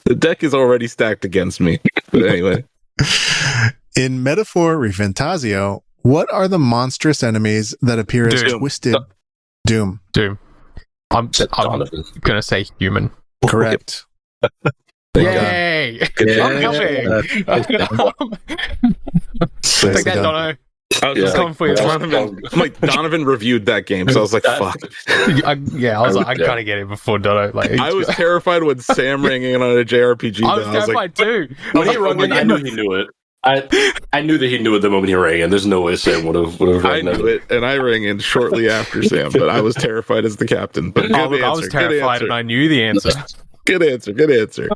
the deck is already stacked against me. But anyway. In Metaphor Refantasio, what are the monstrous enemies that appear as Doom. twisted? Doom. Doom. I'm Donovan. gonna say human. Correct. Yay! Good I'm job. coming. Take that, Dono. I was Yeah. just Coming for you. Donovan, Donovan reviewed that game, so I was like, fuck. I was like, I gotta get it before Dono. Like, I was terrified when Sam rang in on a JRPG. I was then I was like, terrified too. When he rang in, I knew he knew it. I knew that he knew it the moment he rang in. There's no way Sam would have I knew it, and I rang in shortly after Sam, but I was terrified as the captain. But good Oh, look, answer, I was terrified good and answer. I knew the answer. Good answer. Good answer.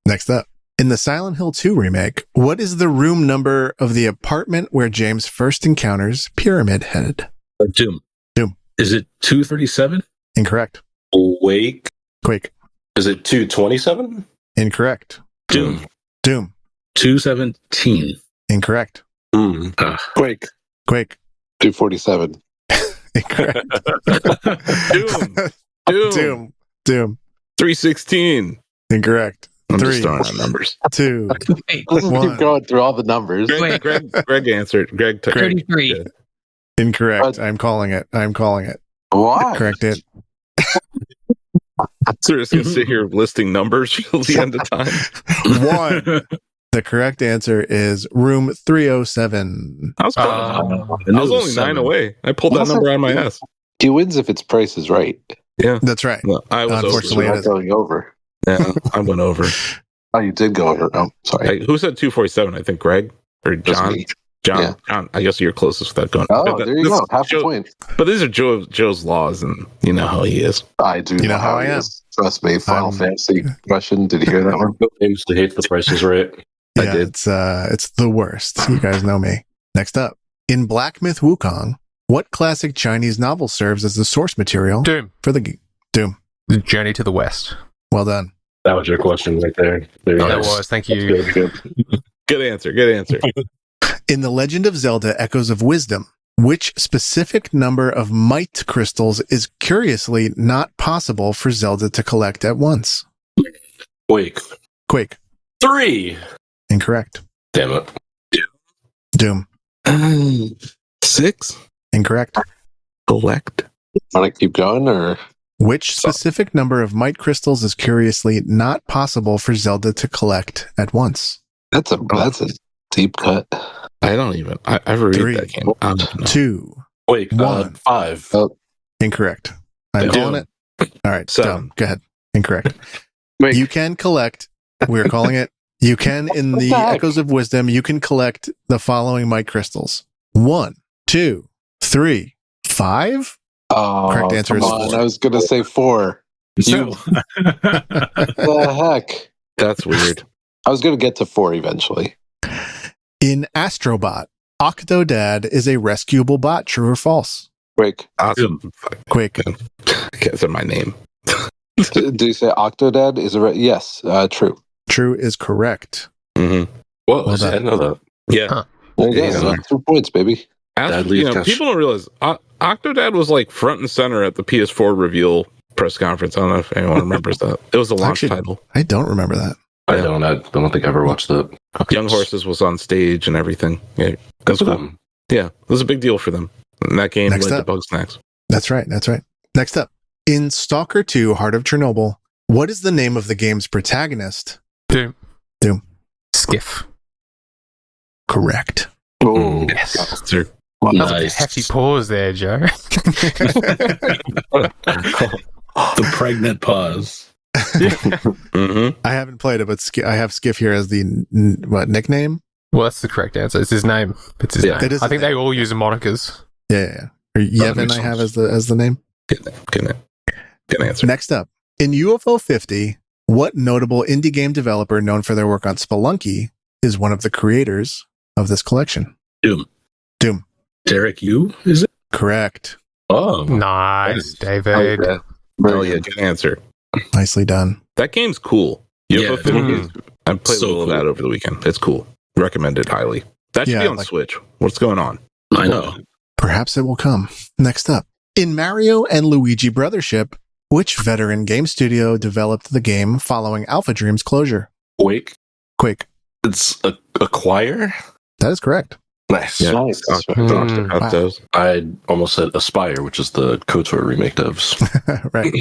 Next up. In the Silent Hill 2 remake, what is the room number of the apartment where James first encounters Pyramid Head? Doom. Doom. Is it 237? Incorrect. Wake. Quake. Is it 227? Incorrect. Doom. Doom. 217. Incorrect. Quake. Quake. 247. Incorrect. Doom. Doom. Doom. 316. Incorrect. I'm 3, just throwing out numbers. 2. Wait, Let's One. keep going through all the numbers. Wait. Greg answered. Greg took 33. Yeah. Incorrect. I'm calling it. Why? Correct it. So we're just going to sit here listing numbers till the end of time. 1. The correct answer is room 307. I was close. I I knew was it only 9 7. away. I pulled that number out of my ass. He wins if its price is right. Yeah. That's right. No, I was Unfortunately, You're it not is. going over. Yeah, I went over. Oh, you did go over. Oh, sorry. Who said 247? I think Greg or That's John. me. John. Yeah. John. I guess you're closest without going. Oh, But there you this go. is Half a Joe- point. But these are Joe's laws, and you know how he is. I do You know how I it am. is. Trust me. Final I'm- Fantasy question. Did you hear that one? I used to hate the prices right. I Yeah, did. it's the worst. You guys know me. Next up. In Black Myth Wukong, what classic Chinese novel serves as the source material Doom. for the Doom? The Journey to the West. Well done. That was your question right there. There you That go. was. Thank you. That's good. Good answer. Good answer. In The Legend of Zelda Echoes of Wisdom, which specific number of might crystals is curiously not possible for Zelda to collect at once? Quake. Quake. 3. Incorrect. Damn it. Doom. 6. Incorrect. Collect. Want to keep going or? Which specific number of might crystals is curiously not possible for Zelda to collect at once? That's a deep cut. I don't even. I ever read 3, that game. I don't know. 2. Quake. 1. 5. Incorrect. I'm Doom. calling it. All right. 7. Dom, go ahead. Incorrect. Wait. You can collect. We're calling it. You can, in the the heck? Echoes of Wisdom, you can collect the following might crystals: 1, 2, 3, 5. Oh, Correct answer come is on. 4. I was going to say 4. So, The heck? That's weird. I was going to get to 4 eventually. In Astrobot, Octodad is a rescuable bot. True or false? Quake. Awesome. Quick. That's in my name. Do you say Octodad is a yes? True. True is correct. Mm-hmm. Whoa, Well I done. didn't know that. Yeah. Huh. There you Yeah, go. yeah. 2 points, baby. Deadly catch. People don't realize Octodad was like front and center at the PS4 reveal press conference. I don't know if anyone remembers that. It was a launch Actually- title. I don't remember that. I Yeah. don't think I ever watched that. Young Horses was on stage and everything. Yeah, That's cool. cool. Yeah, it was a big deal for them. And that game Next led to up. Bug Snacks. That's right. Next up. In Stalker 2, Heart of Chernobyl, what is the name of the game's protagonist? Doom. Doom. Skiff. Correct. Oh, Yes. Sure. That was a nice. hefty pause there, Joe. The pregnant pause. Mm-hmm. I haven't played it, but I have Skiff here as the nickname? Well, that's the correct answer. It's his name. It's his Yeah, name. it is I think his they all use monikers. Yeah. Or Yevon makes I have sense. as the name. Good answer. Next up. In UFO 50, what notable indie game developer known for their work on Spelunky is one of the creators of this collection? Doom. Derek, you is it? Correct. Oh, Nice, David. Okay. Oh yeah, good answer. Nicely done. That game's cool. Yeah, I played so a little of cool. that over the weekend. It's cool. Recommended highly. That should Yeah, be on like- Switch. What's going on? I know. Perhaps it will come. Next up. In Mario and Luigi Brothership, which veteran game studio developed the game following Alpha Dream's closure? Quake. Quake. It's a Acquire. That is correct. Nice. Yeah. Nice. Out those. I almost said Aspire, which is the KOTOR remake devs. Right.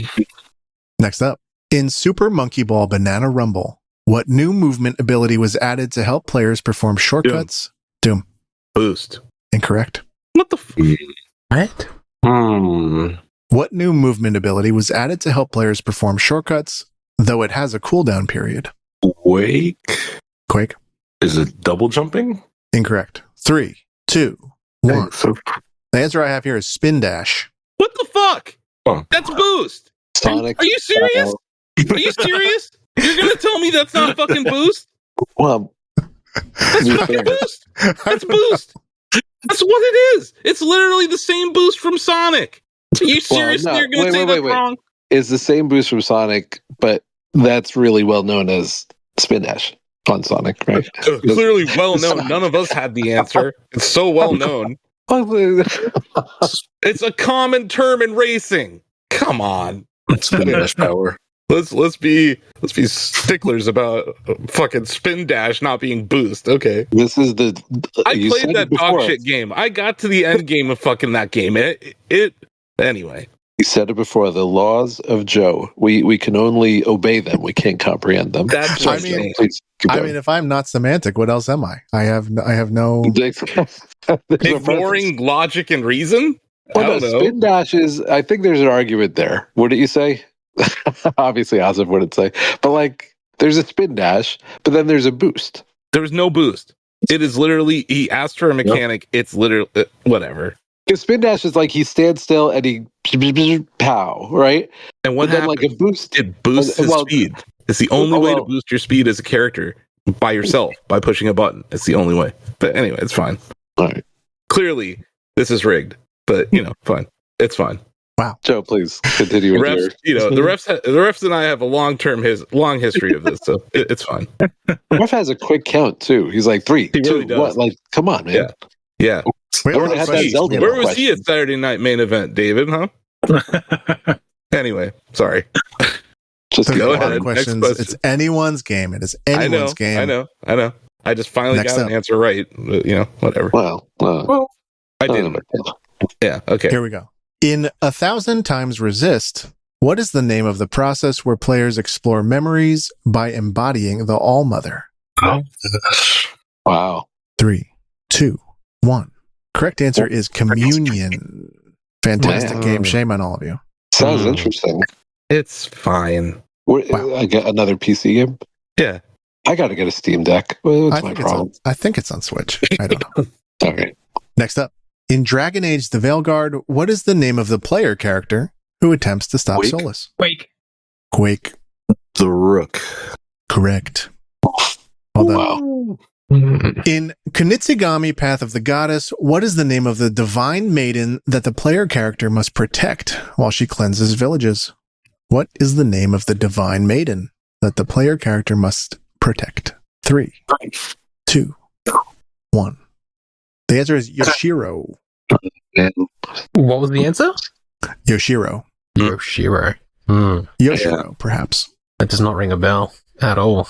Next up. In Super Monkey Ball Banana Rumble, what new movement ability was added to help players perform shortcuts? Doom. Boost. Incorrect. What the? Right? What new movement ability was added to help players perform shortcuts, though it has a cooldown period? Quake. Quake. Is it double jumping? Incorrect. 3, 2, 1. So, The answer I have here is Spin Dash. What the fuck? Oh. That's Boost. Sonic. Are you serious? Are you serious? You're gonna tell me that's not fucking Boost? Well, That's be fucking fair. Boost. That's Boost. That's what it is. It's literally the same boost from Sonic. Are you seriously no. you're gonna Wait, say wait, that's wait, wait. wrong? It's the same boost from Sonic, but that's really well known as Spin Dash on Sonic, right? Clearly well known. None of us had the answer. It's so well known. It's a common term in racing. Come on. Spin dash power. Let's be sticklers about fucking Spin Dash not being boost. Okay. This is the. I you played said that it before. dog shit game. I got to the end game of fucking that game. It anyway. You said it before. The laws of Joe. We can only obey them. We can't comprehend them. That's Sorry, I mean- Joe, please keep I going. mean, if I'm not semantic, what else am I? I have no. There's no Ignoring logic and reason? I Well, don't no, know. spin dashes. I think there's an argument there. Wouldn't you say? Obviously, Asif wouldn't say, but like, there's a spin dash, but then there's a boost. There was no boost. It is literally, he asked for a mechanic. It's literally, whatever. Because spin dash is like he stands still and he pow, right? And what But then happened? like a boost. It boosts his well- speed. It's the only way to boost your speed as a character by yourself, by pushing a button. It's the only way. But anyway, it's fine. All right, Clearly, this is rigged. But, fine. It's fine. Joe, please continue The with your. refs, the refs and I have a long history of this, so it's fine. Ref has a quick count too. He's like 3, He 2, really does. 1. Like, come on, man. Yeah. Wait, Where hold on, had that question. Zelda Where was question. he at Saturday Night Main Event, David, huh? Anyway, sorry. Just There's Go a lot of ahead. questions. Next question. It's anyone's game. It is anyone's game. I know. I just finally Next got up. an answer right. Whatever. Well, I didn't. Yeah, okay. Here we go. In 1,000 Times Resist, what is the name of the process where players explore memories by embodying the All-Mother? wow. 3, 2, 1. Correct answer is Communion. Fantastic Man. game. Shame on all of you. Sounds interesting. It's fine. Wow. I get another PC game. Yeah. I got to get a Steam Deck. What's my problem? I think it's on Switch. I don't know. Okay. Next up. In Dragon Age The Veilguard, what is the name of the player character who attempts to stop Quake? Solus? Quake. Quake. The Rook. Correct. Well done. In Kunitsigami Path of the Goddess, what is the name of the divine maiden that the player character must protect while she cleanses villages? What is the name of the divine maiden that the player character must protect? 3, 2, 1. The answer is Yoshiro. What was the answer? Yoshiro. Yoshiro. Yoshiro, perhaps. That does not ring a bell at all.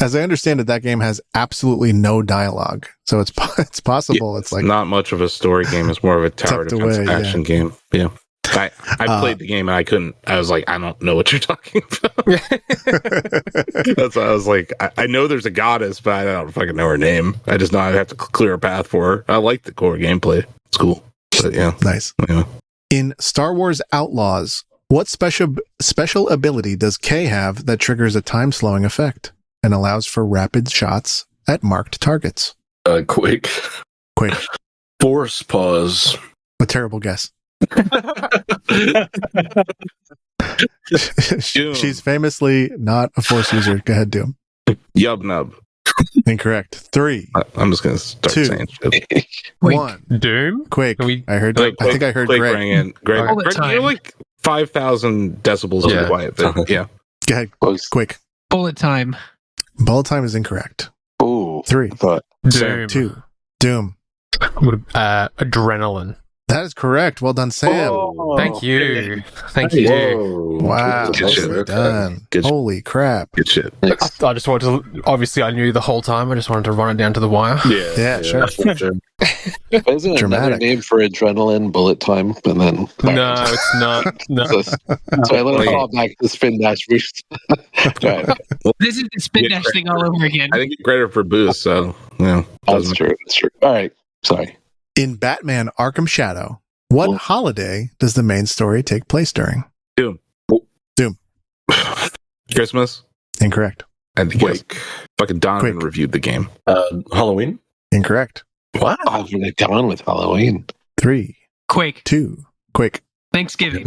As I understand it, that game has absolutely no dialogue. So it's possible. It's like not much of a story game. It's more of a tower tucked defense away, action game. Yeah. I played the game and I couldn't. I was like, I don't know what you're talking about. That's why I was like, I know there's a goddess, but I don't fucking know her name. I just know I have to clear a path for her. I like the core gameplay. It's cool. But yeah. nice. Yeah. In Star Wars Outlaws, what special ability does Kay have that triggers a time-slowing effect and allows for rapid shots at marked targets? Quake. Quick. Force pause. A terrible guess. She's famously not a Force user. Go ahead, Doom. Yub nub. Incorrect. 3, I'm just gonna start 2, saying shit. 1. Doom? Quake. Can we- I heard. Like, I think I heard Quake Greg. rang in. Greg, All the Greg, time. you're like 5,000 decibels Yeah. too quiet. But yeah. Go ahead. Close. Quake. Bullet time. Bullet time is incorrect. Ooh. 3, I thought. Doom. 2, Doom. Adrenaline. That is correct. Well done, Sam. Oh. Thank you. Thank you. Whoa. Wow. Good shit. Nicely done. Good shit. Holy crap. Good shit. I just wanted to. Obviously, I knew the whole time. I just wanted to run it down to the wire. Yeah, sure. Isn't it another Dramatic. name for adrenaline, bullet time, and then No, it's not. No. So I let it fall back to spin dash boost. Right. This is the spin dash thing all over again. I think it's greater for boost, so yeah. That's true. That's true. All right. Sorry. In Batman Arkham Shadow, what Cool. holiday does the main story take place during? Christmas. Incorrect. I think Quake. fucking Donovan Quake. reviewed the game. Halloween? Incorrect. What? I've been down with Halloween. 3, Quake. 2, Quake. Thanksgiving.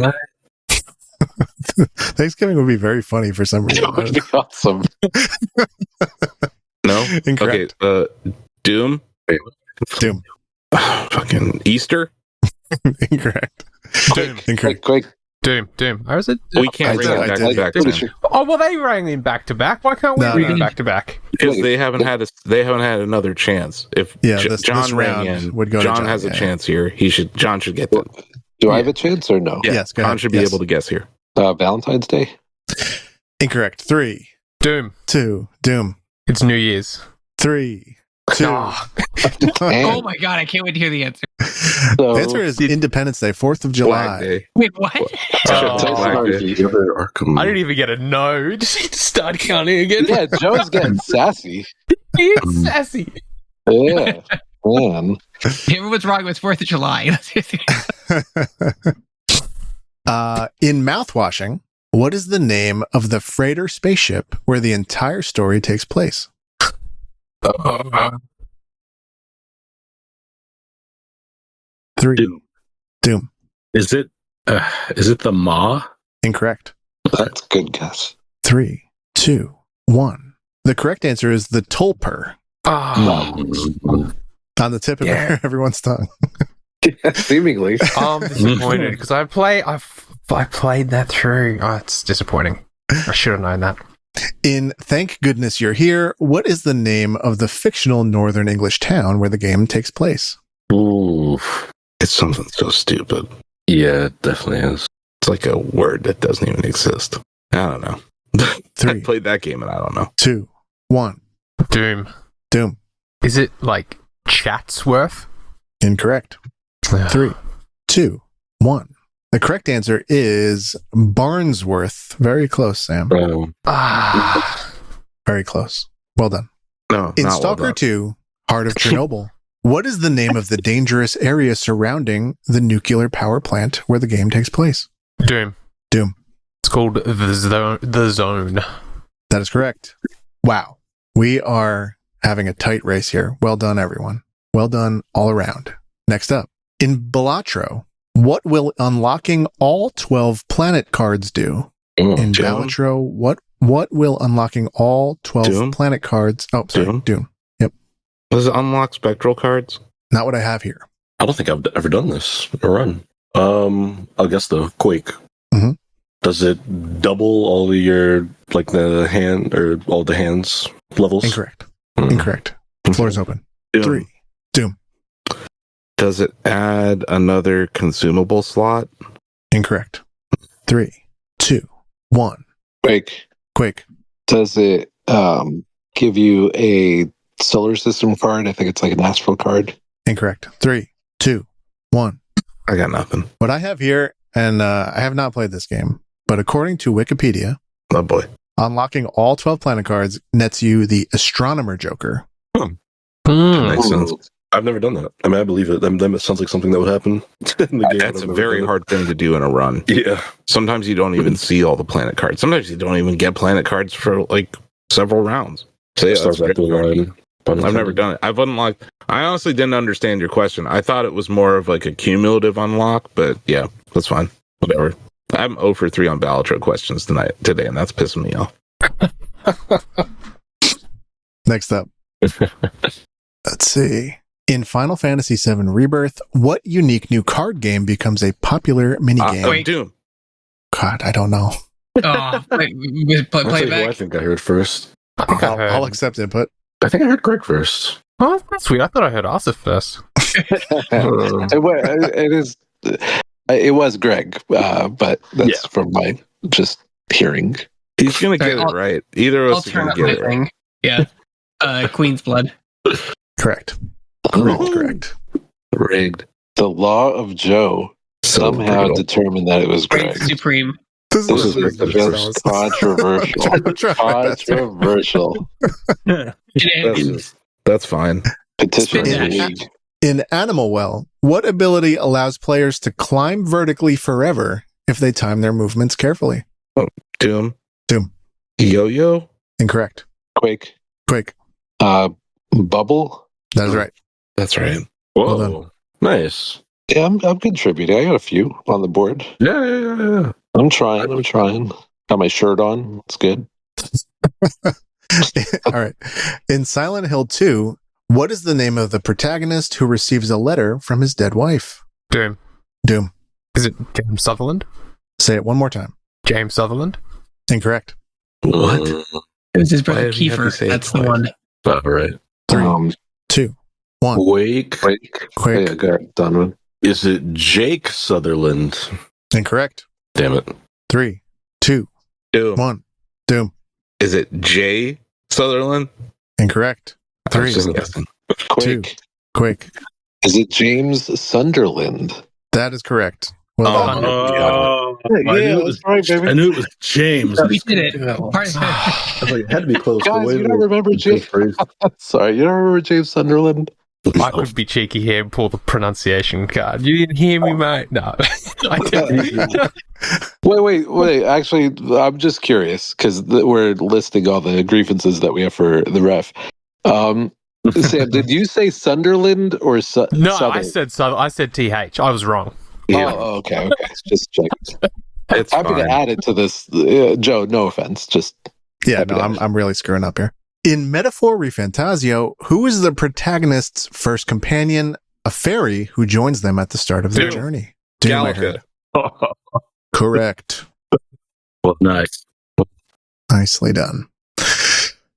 Thanksgiving would be very funny for some That would reason. be awesome. No? Incorrect. Okay, Doom? Doom. Fucking Easter? Incorrect. Doom. Incorrect. Quick. Doom. Or is it? We can't I bring did- it I back did. to back. Pretty then. sure. Oh well, they rang in back to back. Why can't we No, read no, them no. back to back? Because they haven't had another chance. If This John rang round in, would go to John John, has a yeah. chance here. John should get that. Do I have a chance or no? Yeah, Yes, go John ahead. should be Yes. able to guess here. Valentine's Day. Incorrect. 3, Doom. 2, Doom. It's New Year's. 3, 2. Ah. Oh my god, I can't wait to hear the answer. The answer is Independence Day, 4th of July. Black Day. Wait, what? Black Day. I didn't even get a no. Just start counting again. Yeah, Joe's getting sassy. It's sassy. Yeah, man. Everyone's wrong. It was 4th of July. In Mouthwashing, what is the name of the freighter spaceship where the entire story takes place? 3, Doom. Doom. Is it the Ma? Incorrect. That's a good guess. 3, 2, 1. The correct answer is the Tulper, Ah. on the tip of everyone's tongue. Seemingly. I'm disappointed because I played that through. Oh, it's disappointing. I should have known that. In Thank Goodness You're Here, what is the name of the fictional Northern English town where the game takes place? Ooh. It's something so stupid. Yeah, it definitely is. It's like a word that doesn't even exist. I don't know. 3, I played that game and I don't know. 2, 1. Doom. Doom. Is it like Chatsworth? Incorrect. 3, 2, 1. The correct answer is Barnsworth. Very close, Sam. Ah. Very close. Well done. No, In not Stalker well done. 2, Heart of Chernobyl, what is the name of the dangerous area surrounding the nuclear power plant where the game takes place? Doom. Doom. It's called the Zone. That is correct. Wow. We are having a tight race here. Well done, everyone. Well done all around. Next up, in Balatro, what will unlocking all 12 planet cards do? In Doom? Balatro, what will unlocking all 12 Doom? planet cards? Oh, sorry, Doom. Yep. Does it unlock spectral cards? Not what I have here. I don't think I've ever done this a run. I'll guess the Quake. Mhm. Does it double all of your the hand or all the hands levels? Incorrect. Hmm. Incorrect. Floor is open. Doom. 3. Doom. Does it add another consumable slot? Incorrect. 3, 2, 1. Quick. Quake. Does it give you a solar system card? I think it's like an astral card. Incorrect. 3, 2, 1. I got nothing. What I have here, and I have not played this game, but according to Wikipedia, Oh boy. unlocking all 12 planet cards nets you the Astronomer Joker. Makes sense. I've never done that. I mean, I believe it. That sounds like something that would happen in the game. That's a I've never very done it. hard thing to do in a run. Yeah. Sometimes you don't even see all the planet cards. Sometimes you don't even get planet cards for like several rounds. So yeah, Start that's back to the very hard. line. I've never done it. I've unlocked. I honestly didn't understand your question. I thought it was more of like a cumulative unlock, but yeah, that's fine. Whatever. I'm 0 for 3 on Balatro questions today, and that's pissing me off. Next up, Let's see. In Final Fantasy VII Rebirth, what unique new card game becomes a popular minigame? Doom. God, I don't know. Oh, play I'll tell you who I back. think I heard first. I think I heard. I'll accept input. I think I heard Greg first. Oh, that's weird. I thought I heard Asif first. It was Greg, but that's from my just hearing. He's going to get it right. Either of I'll us are turn going up to my get it right. thing. Yeah. Queen's Blood. Correct. Oh, Correct. rigged. The Law of Joe somehow determined that it was Greg. Supreme. This is ridiculous. controversial. I'm trying my best here. Controversial. That's fine. Petition Spin the dash. league. In Animal Well, what ability allows players to climb vertically forever if they time their movements carefully? Doom. Doom. Yo-yo. Incorrect. Quake. Quick. Bubble. That is right. That's right. Well Whoa. Nice. Yeah, I'm contributing. I got a few on the board. Yeah. I'm trying. Got my shirt on. It's good. All right. In Silent Hill 2, what is the name of the protagonist who receives a letter from his dead wife? Doom. Doom. Is it James Sutherland? Say it one more time. James Sutherland? Incorrect. What? It was his brother Why did he have to Kiefer. say it That's the twice? one. All right. 3, 2, 1. Wake. Quake. Quick. Yeah, good. Donovan. Is it Jake Sutherland? Incorrect. Damn it. 3, 2, Doom. 1. Doom. Is it Jay Sutherland? Incorrect. I was 3, just guessing. Quake. Quick. Is it James Sunderland? That is correct. Well done. right, baby. I knew it was James. We did it. I was like, it had to be close. Guys, you don't remember James? Sorry, you don't remember James Sunderland? I could be cheeky here and pull the pronunciation card. You didn't hear me, mate? No. I didn't. Wait. Actually, I'm just curious because we're listing all the grievances that we have for the ref. Sam, did you say Sunderland or No, Southern? I said TH. I was wrong. Yeah. Oh, okay. Just check. It's Happy fine. to add it to this, Joe. No offense, just Yeah, no, I'm really screwing up here. In Metaphor Refantasio, who is the protagonist's first companion, a fairy who joins them at the start of their Doom. journey? Doom, I heard. Galaga. Correct. Well, nice. Nicely done.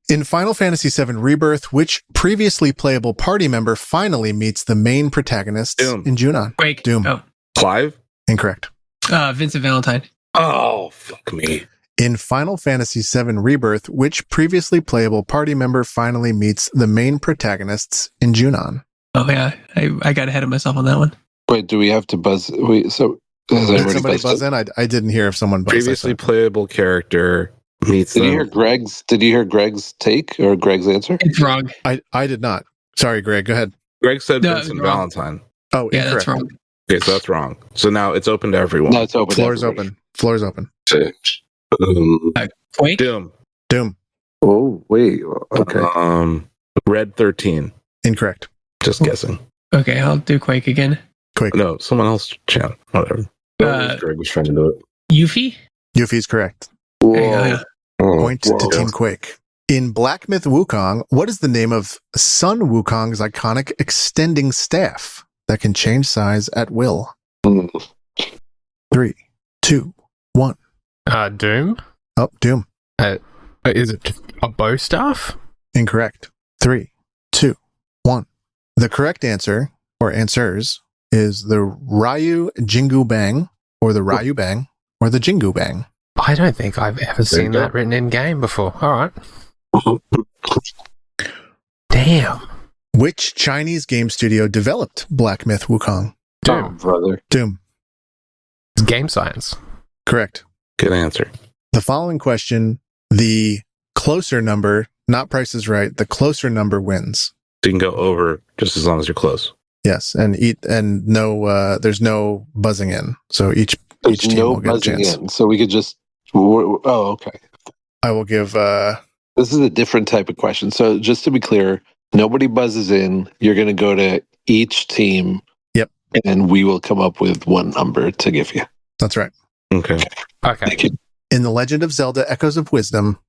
In Final Fantasy VII Rebirth, which previously playable party member finally meets the main protagonists Doom. in Junon? Quake. Doom. Oh. Clive? Incorrect. Vincent Valentine. Oh, fuck me. In Final Fantasy VII Rebirth, which previously playable party member finally meets the main protagonists in Junon? Oh yeah, I got ahead of myself on that one. wait. Do we have to buzz? So has Did everybody somebody buzzed buzz in? in? I didn't hear if someone buzzed. Previously playable character meets Did you hear them. Greg's? Did you hear Greg's take or Greg's answer? It's wrong. I did not. Sorry, Greg. Go ahead. Greg said No, Vincent wrong. Valentine. Oh, Yeah, incorrect. that's wrong. Okay, so that's wrong. So now it's open to everyone. No, it's open. to Floor's everybody. open. Floor's open. Quake. Doom. Doom. Oh wait. Okay. Red 13. Incorrect. Just guessing. Okay, I'll do Quake again. Quick. No, someone else chant. Whatever. Greg was trying to do it. Yuffie. Yuffie's correct. There you go, yeah. Point to Team Quake. In Black Myth Wukong, what is the name of Sun Wukong's iconic extending staff that can change size at will? 3, 2, 1. Doom? Oh, Doom. Is it a bow staff? Incorrect. 3, 2, 1. The correct answer, or answers, is the Ryu Jingu Bang, or the Ryu Bang, or the Jingu Bang. I don't think I've ever seen that written in game before. All right. Damn. Which Chinese game studio developed Black Myth Wukong? Oh, brother. Doom. It's game science. Correct. Good answer. The following question, the closer number, not Price is Right, the closer number wins. So you can go over just as long as you're close. Yes, and no, there's no buzzing in. So each There's team no will get a buzzing chance. in, so we could just. Oh, okay. I will give. This is a different type of question. So just to be clear, nobody buzzes in. You're going to go to each team. Yep. And we will come up with one number to give you. That's right. Okay. Okay. Thank you. In The Legend of Zelda: Echoes of Wisdom,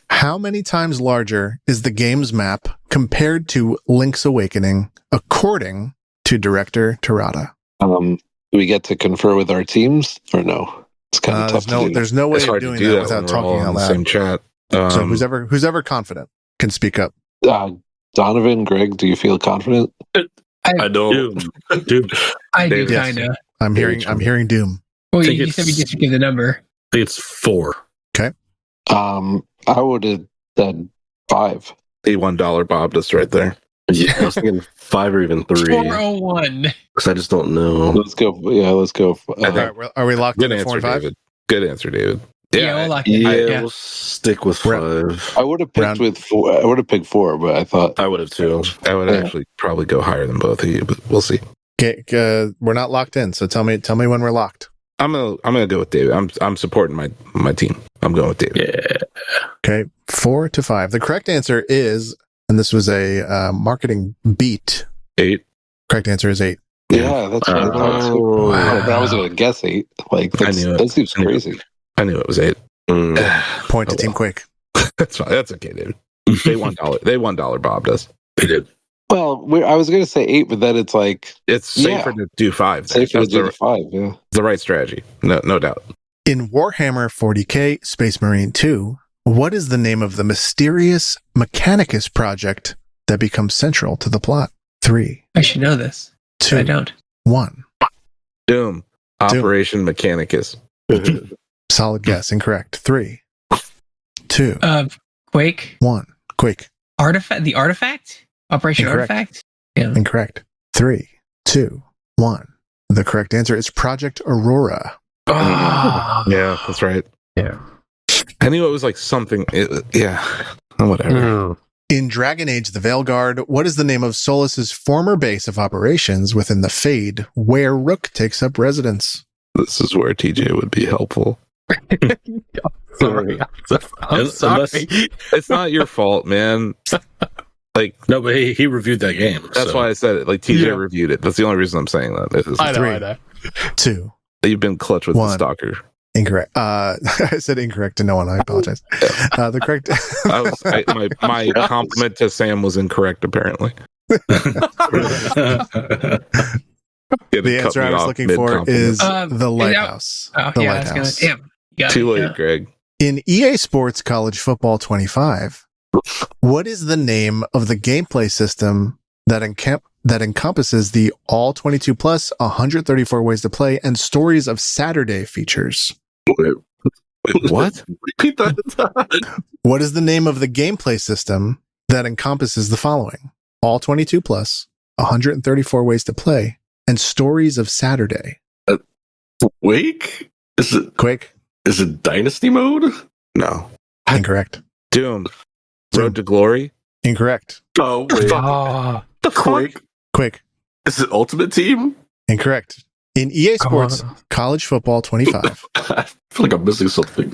how many times larger is the game's map compared to Link's Awakening, according to director Terada? Do we get to confer with our teams or no? It's kind of tough to do. There's no way It's of hard to doing do that that without when we're all talking in out the loud. same chat. So who's ever confident can speak up. Donovan, Greg, do you feel confident? I don't. Dude, I do Yes. kind of. I'm hearing doom. Well, think you said we it's- just give the number. I think it's 4. I would have said 5. A $1 Bob just right there. Yeah, I was thinking 5 or even 3. 401. Because I just don't know. Let's go. Yeah, let's go. All right, are we locked Good in at 4 answer, and 5? David. Good answer, David. Yeah, we'll lock it. Yeah, we'll stick with 5. I would have picked Round- with 4. I would have picked 4, but I thought I would have too. I would actually probably go higher than both of you, but we'll see. Okay, we're not locked in, so tell me when we're locked. I'm gonna go with David. I'm supporting my team. I'm going with David. Yeah. Okay, 4 to 5. The correct answer is, and this was a marketing beat. 8. Correct answer is 8. yeah, that's what I thought too. wow. But I was going to guess 8. Like I knew it. that seems I knew it. crazy. I knew it was 8. Point to Oh, Team well. Quake. That's fine. That's okay, David. They $1. They $1 Bob us. They did. Well, I was going to say 8, but then it's like It's safer to do 5. safer to That's do the 5. Yeah. the right strategy. No doubt. In Warhammer 40K Space Marine 2, what is the name of the mysterious Mechanicus project that becomes central to the plot? 3, I should know this. But 2, I don't. 1. Doom. Operation Mechanicus. Solid guess. Incorrect. 3, 2, Quake. 1. Quake. Artifact. The artifact. Operation Incorrect. Artifact. Yeah. Incorrect. 3, 2, 1. The correct answer is Project Aurora. Oh. Yeah, that's right. Yeah. I knew it was like something. Yeah. Whatever. Mm. In Dragon Age the Veilguard, what is the name of Solus's former base of operations within the Fade, where Rook takes up residence? This is where TJ would be helpful. Sorry. I'm sorry. Unless- It's not your fault, man. Like, No, but he reviewed that game. that's so. why I said it. Like, TJ Yeah. reviewed it. That's the only reason I'm saying that. I know, 3, I know. 2, You've been clutch with the 1. stalker. Incorrect. I said incorrect to no one. I apologize. The correct. My compliment to Sam was incorrect, apparently. The answer I was looking for is the Lighthouse. Oh, The yeah. I was gonna, Lighthouse. damn. You got Too it, late, yeah. Greg. In EA Sports College Football 25, what is the name of the gameplay system that encompasses the all 22 plus 134 ways to play and stories of Saturday features? What? Repeat that. What is the name of the gameplay system that encompasses the following? All 22 plus 134 ways to play and stories of Saturday. Wake? Quake? Is it Dynasty mode? No. Incorrect. Doom. Road to Glory. Incorrect. Oh, wait. Oh, The fuck? Quake? Quake. Is it Ultimate Team? Incorrect. In EA come Sports on. College Football 25, I feel like I'm missing something.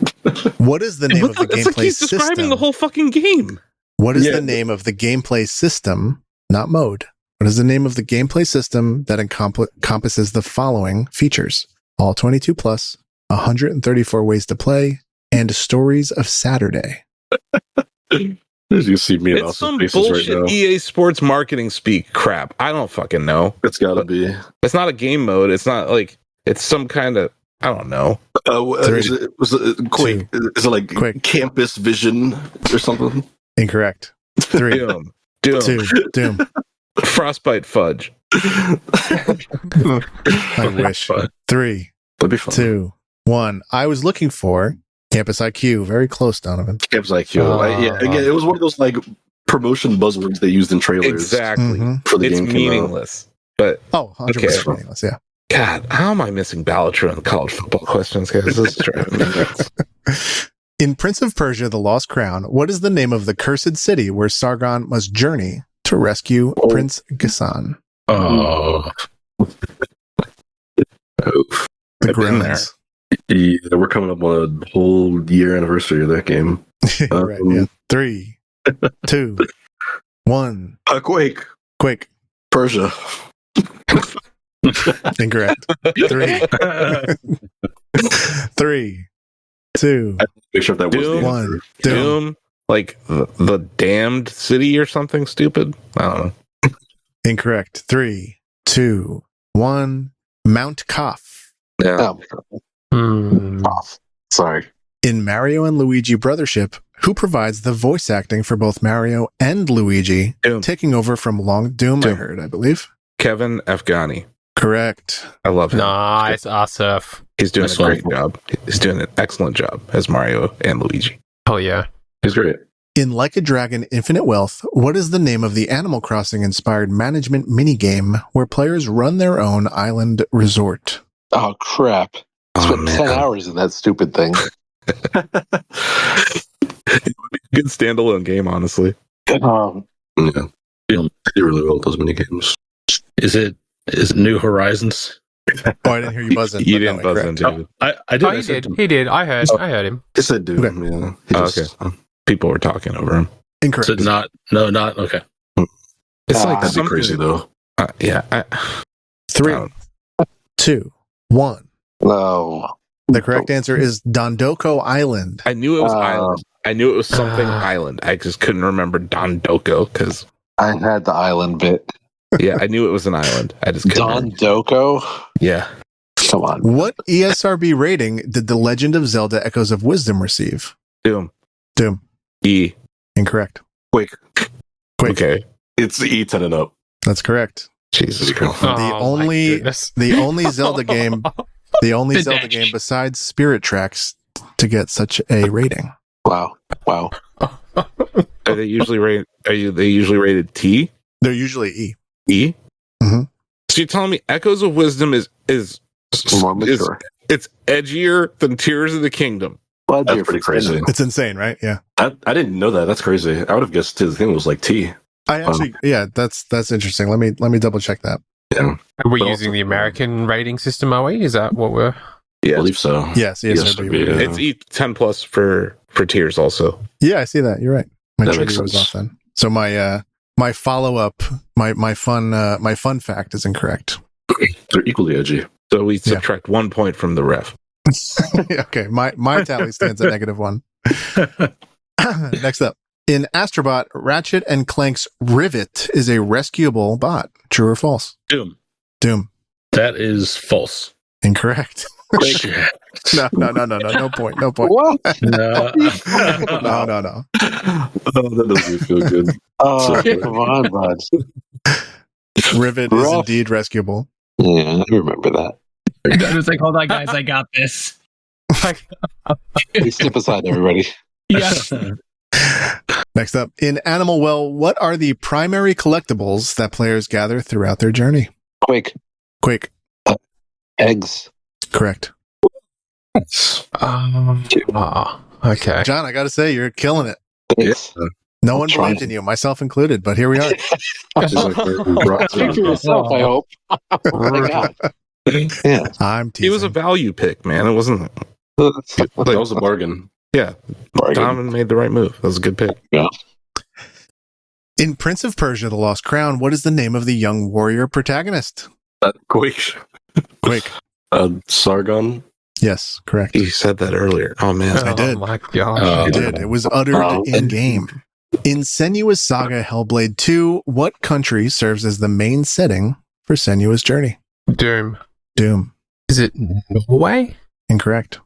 what is the name of the It's like gameplay he's describing system? the whole fucking game. What is Yeah. the name of the gameplay system, not mode? What is the name of the gameplay system that encompasses the following features? All 22 plus, 134 ways to play, and stories of Saturday. You see me in It's some Austin's faces bullshit right now. EA Sports marketing speak crap. I don't fucking know. It's gotta be. It's not a game mode. It's not like it's some kind of I don't know. Was it Quake? Is it like Quake. Campus Vision or something? Incorrect. 3, Doom. 2, Doom. Frostbite Fudge. I wish. 3, That'd be fun. 2, 1. I was looking for Campus IQ. Very close, Donovan. Campus IQ. Yeah, again, it was one of those like promotion buzzwords they used in trailers Exactly. Mhm. for the It's game. came out. meaningless. But Oh, 100% Okay. meaningless, yeah. God, how am I missing Balatro and college football questions, guys? This is driving me nuts. In Prince of Persia, The Lost Crown, what is the name of the cursed city where Sargon must journey to rescue Prince Ghassan? Oh, The I've been there. Groans. Yeah, we're coming up on a whole year anniversary of that game. Right, yeah. 3, 2, 1. Quake, Quick. Persia. Incorrect. 3, 3, 2, Make sure if that was the Doom. answer. 1. Doom. like the damned city or something stupid. I don't know. Incorrect. 3, 2, 1. Mount Koff. Yeah. Off. Sorry. In Mario and Luigi Brothership, who provides the voice acting for both Mario and Luigi, Doom. taking over from Long Doom, I heard, I believe. Kevin Afghani. Correct. I love him. Nice, Asif. He's doing Nice a great one. job. He's doing an excellent job as Mario and Luigi. Oh yeah. He's great. In Like a Dragon Infinite Wealth, what is the name of the Animal Crossing inspired management minigame where players run their own island resort? Oh, crap. Spent 10 hours in that stupid thing. It would be a good standalone game, honestly. Yeah. They do really well with those mini games. Is it New Horizons? Oh, I didn't hear you buzzing. You but no, didn't buzz in, incorrect. David. I did. Oh, I he said did. He did. I heard him. Yes, I do. Okay. Yeah. Okay. People were talking over him. Incorrect. So not okay. It's like That'd be something crazy though. Yeah. 3, 2, 1. No. The correct answer is Dondoko Island. I knew it was island. I knew it was something island. I just couldn't remember Dondoko because I had the island bit. yeah, I knew it was an island. I just couldn't. Don Doko? Yeah. Come on. What ESRB rating did The Legend of Zelda Echoes of Wisdom receive? Doom. Doom. E. Incorrect. Quake. Okay. It's E10 and up. That's correct. Jesus Christ. The Oh, my only goodness. the only Zelda game The Zelda dash. game besides Spirit Tracks to get such a rating. Wow. Are they usually rated? They usually rated T? They're usually E. E? Mhm. So you're telling me Echoes of Wisdom is More mature. it's edgier than Tears of the Kingdom. Glad That's you're pretty forgetting. crazy. It's insane, right? Yeah. I didn't know that. That's crazy. I would have guessed the thing was like T. I actually that's interesting. Let me double check that. Yeah. Are we But using also- the American rating system, are we? Is that what we're... I Yeah. believe so. Yes, ESRB. Yeah. It's E10 plus for Tears also. Yeah, I see that. You're right. My That trivia makes was sense. off then. So my follow up, my fun fact is incorrect. They're equally edgy. So we subtract 1 point from the ref. Okay, my tally stands at -1. Next up, in Astrobot, Ratchet and Clank's Rivet is a rescuable bot. True or false? Doom. Doom. That is false. Incorrect. Shit. No. No point. No point. What? No. No. Oh, that doesn't feel good. Oh, come on, bud. Rivet is Rough. indeed rescuable. Yeah, I remember that. It was like, hold on, guys, I got this. Hey, step aside, everybody. Yeah. Next up, in Animal Well, what are the primary collectibles that players gather throughout their journey? Quake. Eggs. Correct. Okay. John, I got to say, you're killing it. Thanks. No I'm one trying. believed in you, myself included, but here we are. It's like we brought Speak for yourself, I hope. Oh my God. Yeah. I'm He teasing. was a value pick, man. It wasn't. that was a bargain. Yeah, Bargain. Donovan made the right move. That was a good pick. In Prince of Persia, The Lost Crown, what is the name of the young warrior protagonist? Quake. Quick. Sargon. Yes, correct. You said that earlier. Oh man, I did. Oh my gosh. Oh. I did. It was uttered in game. In Senua's Saga Hellblade 2, what country serves as the main setting for Senua's journey? Doom. Doom. Is it Norway? Incorrect.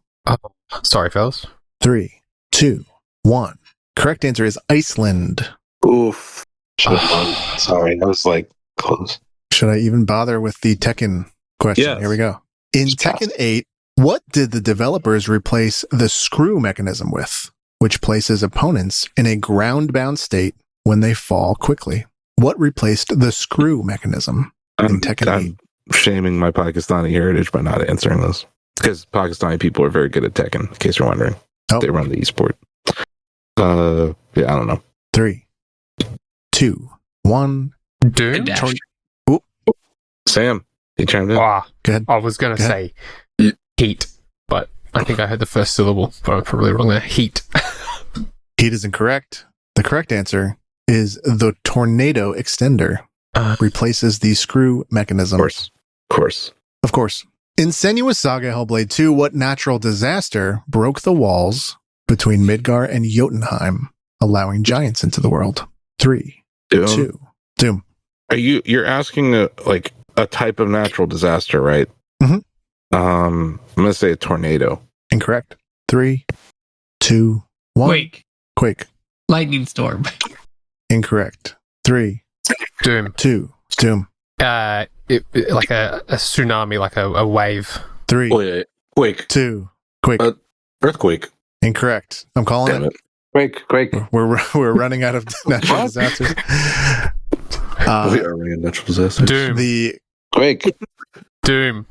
Sorry, fellas. 3, 2, 1. Correct answer is Iceland. Oof. Should have won. Sorry, I was like close. Should I even bother with the Tekken question? Yes. Here we go. In Tekken 8, what did the developers replace the screw mechanism with, which places opponents in a ground-bound state when they fall quickly? What replaced the screw mechanism in Tekken 8? I'm shaming my Pakistani heritage by not answering this because Pakistani people are very good at Tekken. In case you're wondering, they run the esport. Yeah, I don't know. 3, 2, 1. Doom? Dash. Sam, you chimed in. Ah, Go ahead. I was going to Go say heat, but I think I heard the first syllable, but I'm probably wrong there. Heat. Heat is incorrect. The correct answer is the tornado extender replaces the screw mechanism. Of course. Of course. In Senua's Saga Hellblade 2, what natural disaster broke the walls between Midgar and Jotunheim? allowing giants into the world? 3, Doom. 2. Doom. You're asking a type of natural disaster, right? Mhm. I'm gonna say a tornado. Incorrect. 3, 2, 1. Quake. Quake. Lightning storm. Incorrect. 3, Doom. 2. Doom. Like a tsunami, like a wave. 3, Wait, Quake. 2. Quake. Earthquake. Incorrect. I'm calling Damn it. it. Quake. We're running out of natural disasters. We are running a natural disaster. Doom. The Quake. Doom.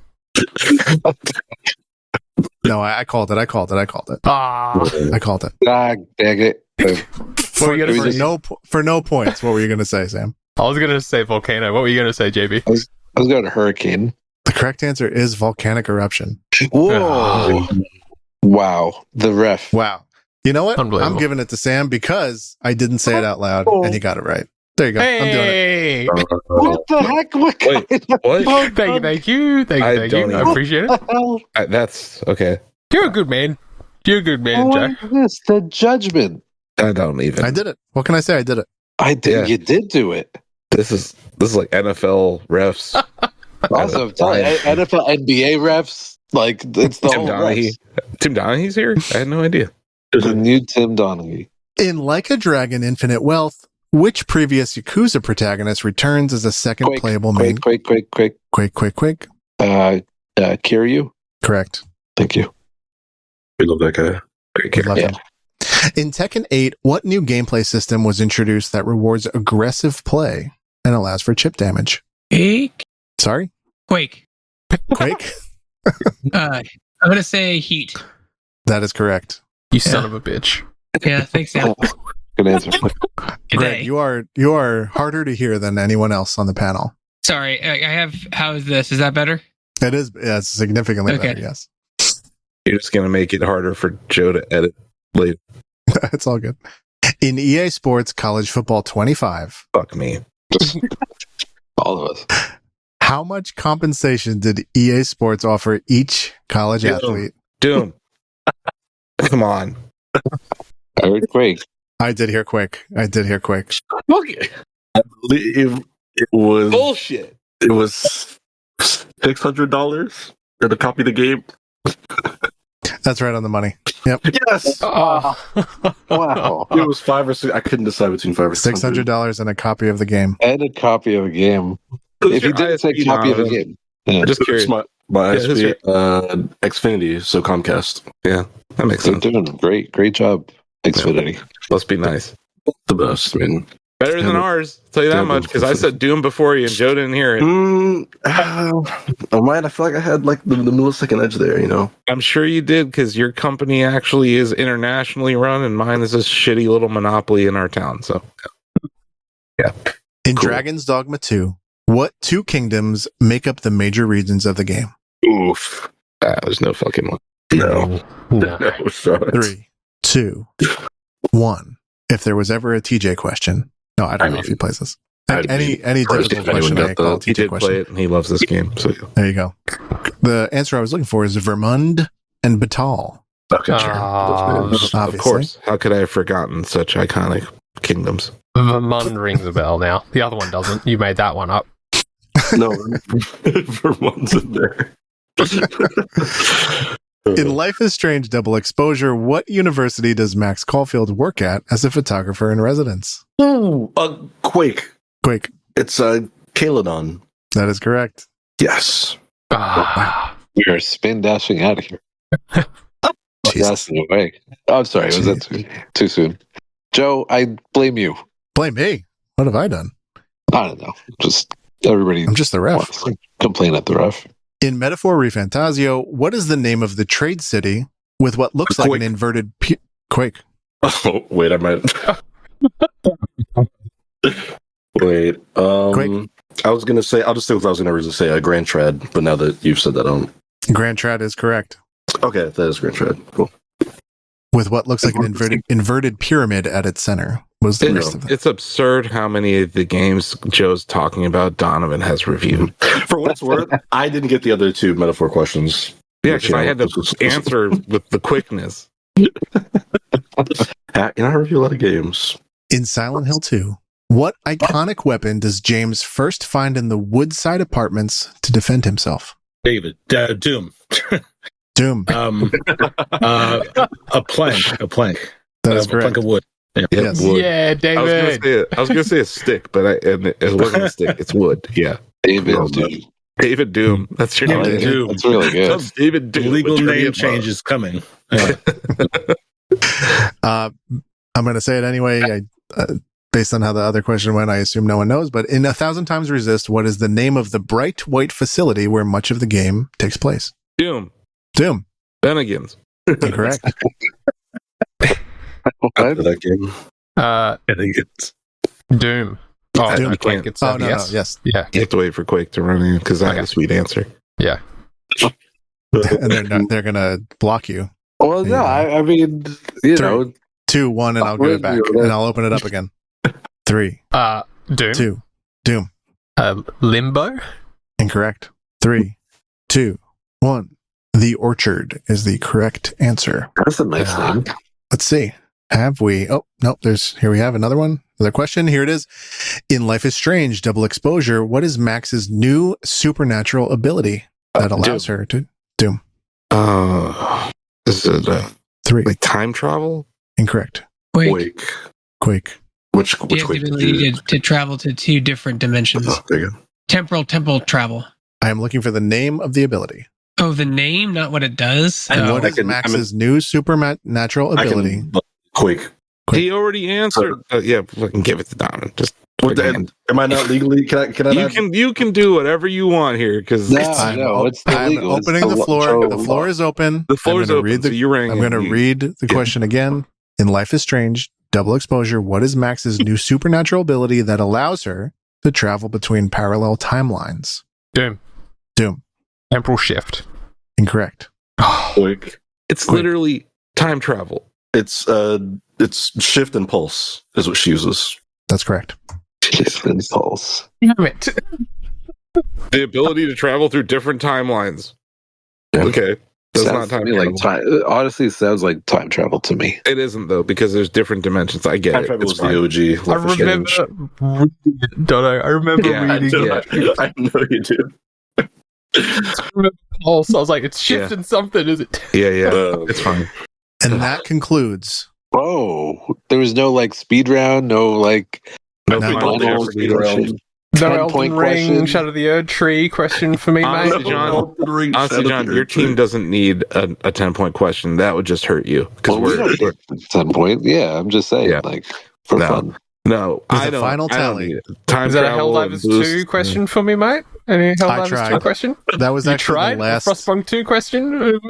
no, I called it. I called it. Ah. I called it. Ah, dang it. What were you gonna say? For no points. What were you going to say, Sam? I was gonna say volcano. What were you gonna say, JB? I was going to hurricane. The correct answer is volcanic eruption. Whoa. Wow. The ref. Wow. You know what? Unbelievable. I'm giving it to Sam because I didn't say it out loud and he got it right. There you go. I'm doing it. Hey! What the heck? What Wait, kind of what? Thank you. I don't I even- appreciate it. hell? That's okay. You're a good man. You're a good man, What Jack. is this? The judgment. I don't even. I did it. What can I say? I did it. I did. Yeah. You did do it. This is like NFL refs. Also, I'm telling you, NFL, NBA refs, like it's the Tim whole Donaghy. refs. Tim Donaghy's here. I had no idea. The new Tim Donaghy. In Like a Dragon Infinite Wealth, which previous Yakuza protagonist returns as a second Quake, playable main? Quake. Quake. Kiryu. Correct. Thank you. We love that guy. We love Yeah. him. In Tekken 8, what new gameplay system was introduced that rewards aggressive play and allows for chip damage? Quake. Sorry? Quake. Quake? I'm gonna say heat. That is correct. You son of a bitch. Yeah, thanks, Sam. Good answer. Good Greg, day. you are harder to hear than anyone else on the panel. Sorry, I have. How is this? Is that better? It is, yeah, it's significantly Okay. better, yes. You're just gonna make it harder for Joe to edit later. It's all good. In EA Sports College Football 25, Fuck me. All of us. how much compensation did EA Sports offer each college Yeah. athlete? Doom. Come on. I heard Quake. I did hear Quake. Okay. I believe it was Bullshit. It was $600 for the copy of the game. That's right on the money. Yep. Yes. Wow. It was 5 or 6. I couldn't decide between 5 or 6. $600 and a copy of the game. And a copy of a game. If you didn't say copy of a game. Yeah. Just curious. My Yeah, who's ISP, Xfinity, so Comcast. That makes They're sense. doing a great job, Xfinity. Must be nice. The best. I mean, Better than ours. I'll tell you that much because I said Doom before you and Joe didn't hear it. mine. I feel like I had like the millisecond edge there. You know. I'm sure you did because your company actually is internationally run and mine is a shitty little monopoly in our town. So, yeah. In Cool. Dragon's Dogma 2, what two kingdoms make up the major regions of the game? Oof. There's no fucking one. No. No. No. Sorry. 3, 2, 1. If there was ever a TJ question. No, I don't know if he plays this. I'd Any be difficult impressed if anyone question, I got call that. He TJ did question. play it and he loves this game. So, There you go. The answer I was looking for is Vermund and Batal. Okay, sure. Obviously. of course, how could I have forgotten such iconic kingdoms? Vermund rings a bell now. The other one doesn't. You made that one up. No, Vermont's in there. In Life is Strange Double Exposure, what university does Max Caulfield work at as a photographer in residence? Ooh, Quake. Quake. It's Caledon. That is correct. Yes. Ah. We are spin dashing out of here. Jesus. Dashing away. Oh, I'm sorry. Was that too soon? Joe, I blame you. Blame me. What have I done? I don't know. Just everybody I'm just the ref. wants to complain at the ref. In Metaphor Refantasio, what is the name of the trade city with what looks like Quake. an inverted Quake? Oh, wait, I might. Wait. Quake. I was gonna say. I'll just say what I was gonna originally say. A Grand Trad, but now that you've said that, Grand Trad is correct. okay, that is Grand Trad. Cool. With what looks like an inverted pyramid at its center was the rest of it. It's absurd how many of the games Joe's talking about Donovan has reviewed. For what it's worth, I didn't get the other two metaphor questions. Yeah, Which, because I had to answer with the quickness. I review a lot of games. In Silent Hill 2, what iconic weapon does James first find in the Woodside Apartments to defend himself? David, Doom. Doom. A plank. That is A correct. plank of wood. Yeah. Yes. Wood. Yeah, David. I was gonna say a stick, but it wasn't a stick. It's wood. Yeah. David Doom. David Doom. That's your David name. Doom. That's really good. That's David Doom. Legal Trivia name change is coming. Yeah. I'm going to say it anyway. Based on how the other question went, I assume no one knows. But in 1,000 Times Resist, what is the name of the bright white facility where much of the game takes place? Doom. Doom. Bennigan's. Incorrect. After that game. I think it's Doom. Oh, Doom. I can't get Oh, no, yes. no. Yes. Yeah. You have to wait for Quake to run in because I have Okay. a sweet answer. Yeah. And they're going to block you. Well, no, Yeah. I mean, you know, 2, 1, and I'll give it back. And I'll open it up again. 3, Doom. 2. Doom. Limbo. Incorrect. 3, 2, 1. The Orchard is the correct answer. that's a nice name. Let's see. Have we? Oh, no, here we have another one. Another question. Here it is. In Life is Strange, Double Exposure, what is Max's new supernatural ability that allows her to Doom? Is it 3. like time travel? Incorrect. Quake. Quake. Which You have the Quake? ability to travel to 2 different dimensions. Oh, there you go. Temporal travel. I am looking for the name of the ability. Oh, the name, not what it does. And Oh. what is Max's new supernatural ability? Quake. He already answered. Yeah, fucking give it to Donovan. Just Am I not legally? Can I? you can do whatever you want here because No, it's I'm illegal. It's opening the floor. The floor is open. the floor is I'm gonna open. read So you're ringing. I'm going to read the question again. In Life is Strange, Double Exposure, what is Max's new supernatural ability that allows her to travel between parallel timelines? Doom. Doom. Temporal shift. Incorrect. Quake. It's Quick. literally time travel. It's shift and pulse is what she uses. That's correct. Pulse. Damn it. The ability to travel through different timelines. Yeah. Okay. That's Sounds not to time me travel. like time. Honestly, it sounds like time travel to me. It isn't though because there's different dimensions. I get Time it. travel It's was fine. the OG. I Life is remember Strange. reading it, Dono. I remember Yeah, reading yeah. it. I know you do. I remember pulse. I was like, it's shifting something, is it? Yeah, it's fine. And that concludes. Whoa! There was no like speed round, no like No No, final final Jeopardy. question. No 10-point Elden Ring, question. Shadow of the Erd Tree question for me, Honestly, mate. John, your team doesn't need a 10-point question. That would just hurt you because Well, we don't get 10 point. Yeah, I'm just saying, Yeah. like for No. fun. no. With I a don't. final I don't tally. need it. Time Is that a travel and Helldivers boost. 2 question for me, mate? Any Helldivers 2 tried. question? That was You actually tried? the last. Frostpunk 2 question?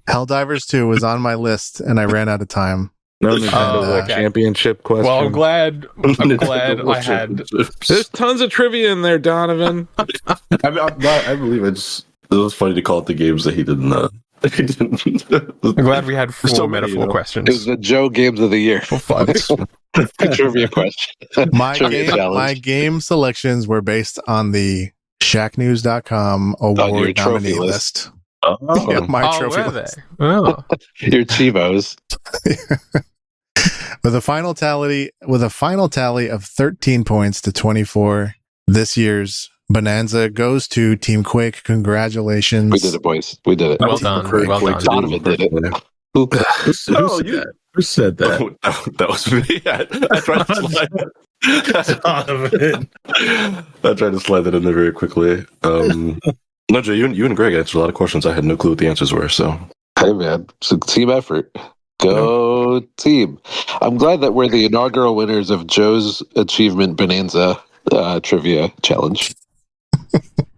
Helldivers 2 was on my list, and I ran out of time. No Nintendo Oh, World okay. Championship question. Well, I'm glad I had. There's tons of trivia in there, Donovan. I believe it was funny to call it the games that he didn't. I'm glad we had 4 so many, metaphor you know. questions. It was the Joe Games of the Year. Or 5. Trivia question. My Trivia game, challenge. my game selections were based on the ShackNews.com your award trophy nominee list. list. Yeah, my Oh, trophy were list. they? Oh. Your Chivos. With a final tally of 13 points to 24, this year's Bonanza goes to Team Quake. Congratulations. We did it, boys. We did it. Well done. Well done. Donovan did it. Who said that? That was me. I tried to slide. Donovan. I tried to slide that in there very quickly. No, Jay, you and Greg answered a lot of questions. I had no clue what the answers were. So Hey, man. It's a team effort. Go team. I'm glad that we're the inaugural winners of Joe's Achievement Bonanza Trivia Challenge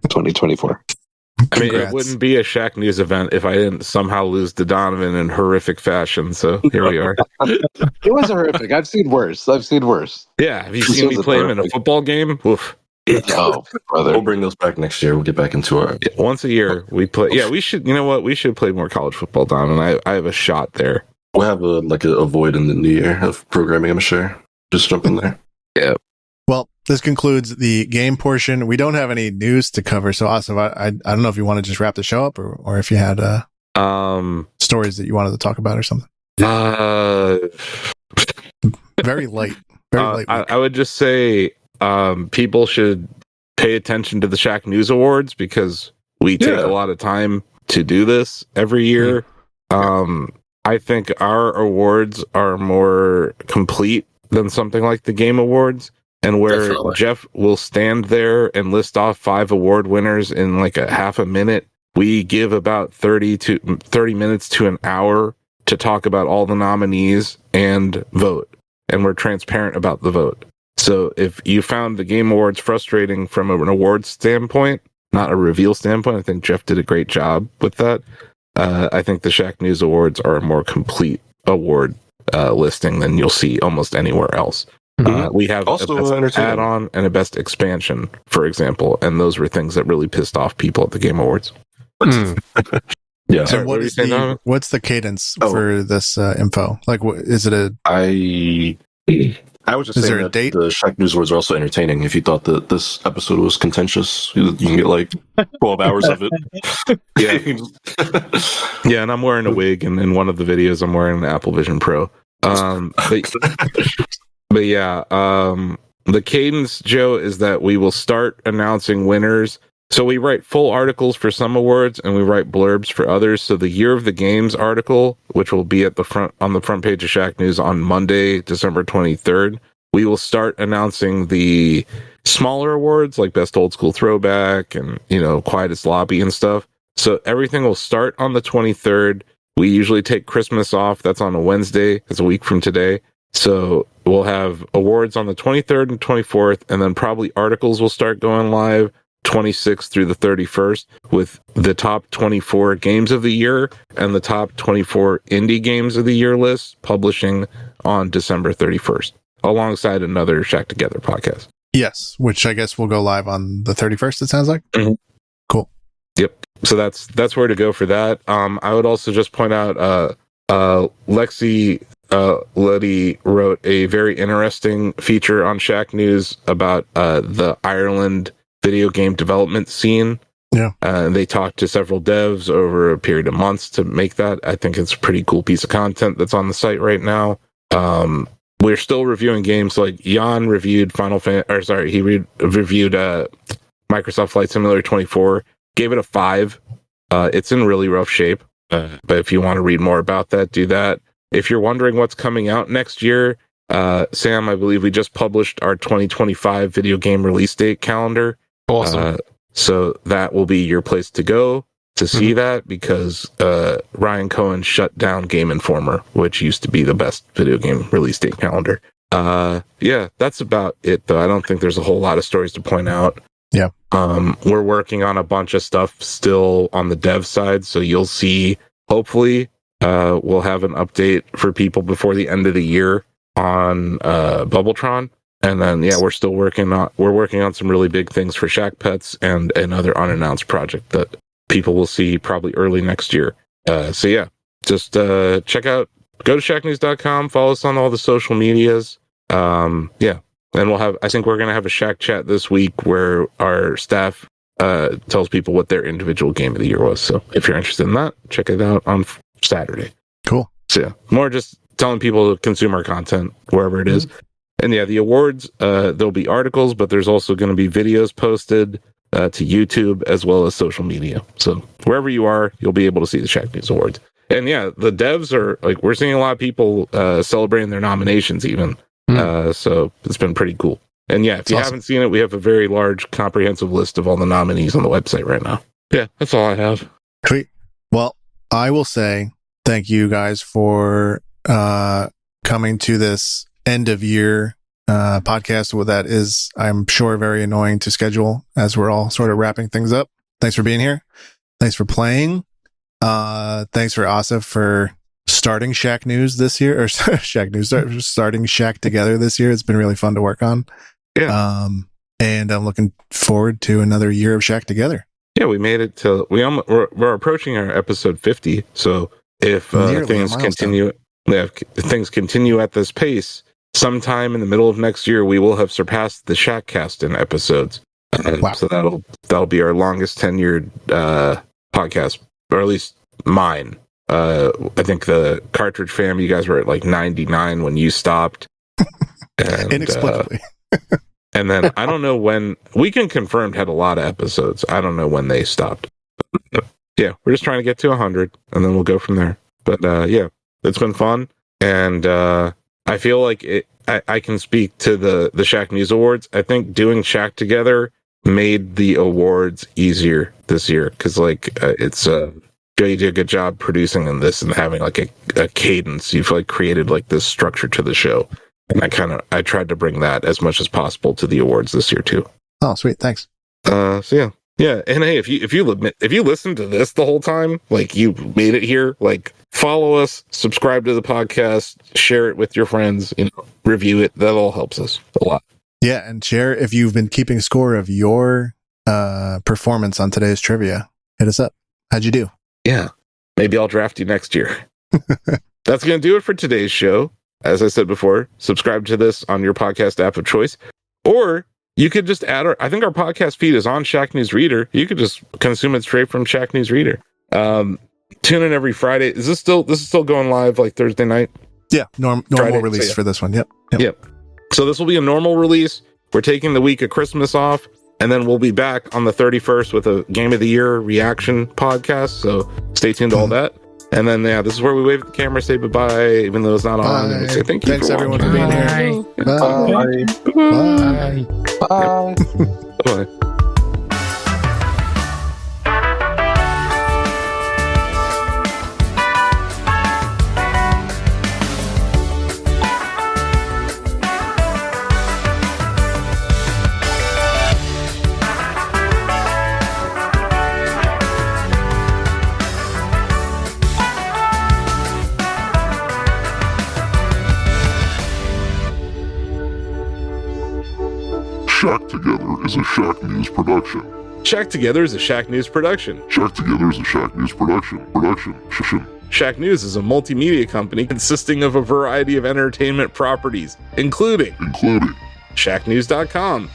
2024. I mean, it Congrats. wouldn't be a Shack News event if I didn't somehow lose to Donovan in horrific fashion. So here we are. It was horrific. I've seen worse. Yeah, have you This seen me was play him in a horrific. football game? Oof. Oh, brother. we'll bring those back next year. We'll get back into our. Yeah, once a year we play. Yeah, we should. You know what? We should play more college football, Donovan. I have a shot there. We'll have a void in the new year of programming. I'm sure. Just jump in there. Well, this concludes the game portion. We don't have any news to cover, so Asif, I don't know if you want to just wrap the show up or if you had Um, stories that you wanted to talk about or something. Very light. Very light. I would just say people should pay attention to the Shack News Awards because we take a lot of time to do this every year. I think our awards are more complete than something like the Game Awards, and where Jeff will stand there and list off 5 award winners in like a half a minute. We give about 30 minutes to an hour to talk about all the nominees and vote. And we're transparent about the vote. So if you found the Game Awards frustrating from an award standpoint, not a reveal standpoint, I think Jeff did a great job with that. I think the Shack News Awards are a more complete award listing than you'll see almost anywhere else. We have also a best add-on and a best expansion, for example, and those were things that really pissed off people at the Game Awards. Yeah. So what's the cadence for this info? Like, is it I was just saying that the Shack News Awards are also entertaining. If you thought that this episode was contentious, you can get like 12 hours of it. Yeah, and I'm wearing a wig, and in one of the videos, I'm wearing an Apple Vision Pro. But yeah, the cadence, Joe, is that we will start announcing winners. So we write full articles for some awards, and we write blurbs for others. So the Year of the Games article, which will be at the front on the front page of Shack News on Monday, December 23rd, we will start announcing the smaller awards like Best Old School Throwback and Quietest Lobby and stuff. So everything will start on the 23rd. We usually take Christmas off. That's on a Wednesday. That's a week from today. So we'll have awards on the 23rd and 24th, and then probably articles will start going live 26th through the 31st with the top 24 games of the year and the top 24 indie games of the year list publishing on December 31st alongside another Shack Together podcast. Yes, which I guess will go live on the 31st, it sounds like. Mm-hmm. Cool. Yep. So that's where to go for that. I would also just point out Lexi Letty wrote a very interesting feature on Shack News about the Ireland video game development scene. Yeah. They talked to several devs over a period of months to make that. I think it's a pretty cool piece of content that's on the site right now. We're still reviewing games like Jan reviewed reviewed Microsoft Flight Simulator 24, gave it a 5. It's in really rough shape. But if you want to read more about that, do that. If you're wondering what's coming out next year, Sam, I believe we just published our 2025 video game release date calendar. Awesome. So that will be your place to go to see that because Ryan Cohen shut down Game Informer, which used to be the best video game release date calendar. Yeah, that's about it, though. I don't think there's a whole lot of stories to point out. Yeah. We're working on a bunch of stuff still on the dev side, so you'll see, hopefully, we'll have an update for people before the end of the year on Bubbletron. And then, yeah, we're working on some really big things for Shack Pets and another unannounced project that people will see probably early next year. So yeah, just check out, go to shacknews.com, follow us on all the social medias. Yeah. And I think we're going to have a Shack chat this week where our staff tells people what their individual game of the year was. So if you're interested in that, check it out on Saturday. Cool. So yeah, more just telling people to consume our content wherever it is. And yeah, the awards, there'll be articles, but there's also going to be videos posted to YouTube as well as social media. So wherever you are, you'll be able to see the Shack News Awards. And yeah, the devs are we're seeing a lot of people celebrating their nominations even. So it's been pretty cool. And yeah, if you haven't seen it, we have a very large comprehensive list of all the nominees on the website right now. Yeah, that's all I have. Sweet. Well, I will say thank you guys for coming to this end of year podcast. Well, that is, I'm sure, very annoying to schedule as we're all sort of wrapping things up. Thanks for being here. Thanks for playing. Thanks for Asif for starting Shack News this year, or Shack News, starting Shack Together this year. It's been really fun to work on. Yeah. And I'm looking forward to another year of Shack Together. Yeah, we made it to we're approaching our episode 50. So if things continue at this pace, sometime in the middle of next year, we will have surpassed the Shackcast in episodes. Wow. So that'll be our longest tenured podcast, or at least mine. I think the Cartridge Fam, you guys were at like 99 when you stopped. And, inexplicably. And then I don't know when Weekend Confirmed had a lot of episodes. I don't know when they stopped. Yeah, we're just trying to get to 100 and then we'll go from there. But yeah, it's been fun. And I feel like I can speak to the Shack News Awards. I think doing Shack together made the awards easier this year because like it's you did a good job producing in this and having like a cadence. You've like created like this structure to the show. And I tried to bring that as much as possible to the awards this year too. Oh, sweet. Thanks. So yeah. And hey, if you listen to this the whole time, like you made it here, like follow us, subscribe to the podcast, share it with your friends, review it. That all helps us a lot. Yeah. And share if you've been keeping score of your performance on today's trivia. Hit us up. How'd you do? Yeah. Maybe I'll draft you next year. That's going to do it for today's show. As I said before, subscribe to this on your podcast app of choice, or you could just add I think our podcast feed is on Shack News Reader. You could just consume it straight from Shack News Reader. Tune in every Friday. This is still going live like Thursday night? Yeah, normal Friday, release for this one. Yep. So this will be a normal release. We're taking the week of Christmas off, and then we'll be back on the 31st with a Game of the Year reaction podcast. So stay tuned to all that. And then, yeah, this is where we wave at the camera, say bye-bye, even though it's not on. And we say thank you. Thanks, for everyone, watching. for being here. Bye. Bye. Bye. Bye. Shack Together is a Shack News production. Shack Together is a Shack News production. Shack Together is a Shack News production. Shack News is a multimedia company consisting of a variety of entertainment properties, including shacknews.com,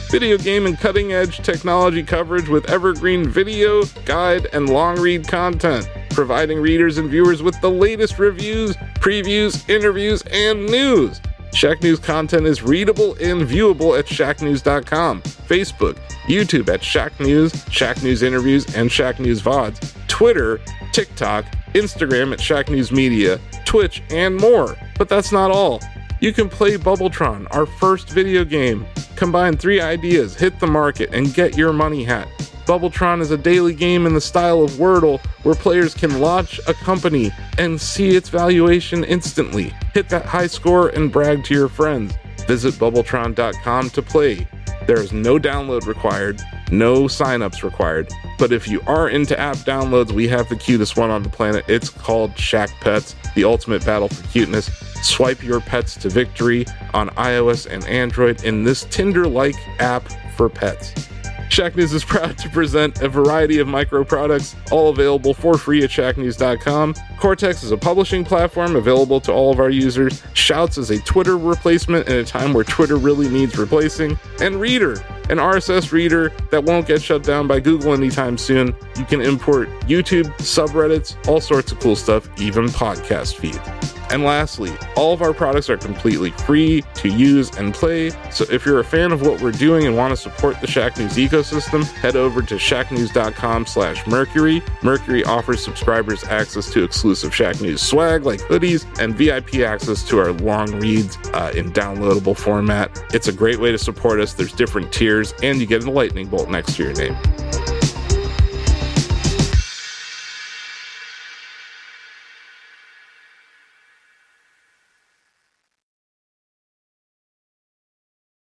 video game and cutting-edge technology coverage with evergreen video, guide, and long-read content, providing readers and viewers with the latest reviews, previews, interviews, and news. Shack News content is readable and viewable at shacknews.com, Facebook, YouTube at Shack News Interviews, and Shack News VODs, Twitter, TikTok, Instagram at Shack News Media, Twitch, and more. But that's not all. You can play Bubbletron, our first video game. Combine 3 ideas, hit the market, and get your money hat. Bubbletron is a daily game in the style of Wordle, where players can launch a company and see its valuation instantly. Hit that high score and brag to your friends. Visit Bubbletron.com to play. There is no download required, no signups required. But if you are into app downloads, we have the cutest one on the planet. It's called Shack Pets, the ultimate battle for cuteness. Swipe your pets to victory on iOS and Android in this Tinder-like app for pets. Shack News is proud to present a variety of micro products, all available for free at shacknews.com. Cortex is a publishing platform available to all of our users. Shouts is a Twitter replacement in a time where Twitter really needs replacing. And Reader, an RSS reader that won't get shut down by Google anytime soon. You can import YouTube, subreddits, all sorts of cool stuff, even podcast feeds. And lastly, all of our products are completely free to use and play, so if you're a fan of what we're doing and want to support the Shack News ecosystem, head over to shacknews.com/Mercury. Mercury offers subscribers access to exclusive Shack News swag like hoodies and VIP access to our long reads in downloadable format. It's a great way to support us. There's different tiers, and you get a lightning bolt next to your name.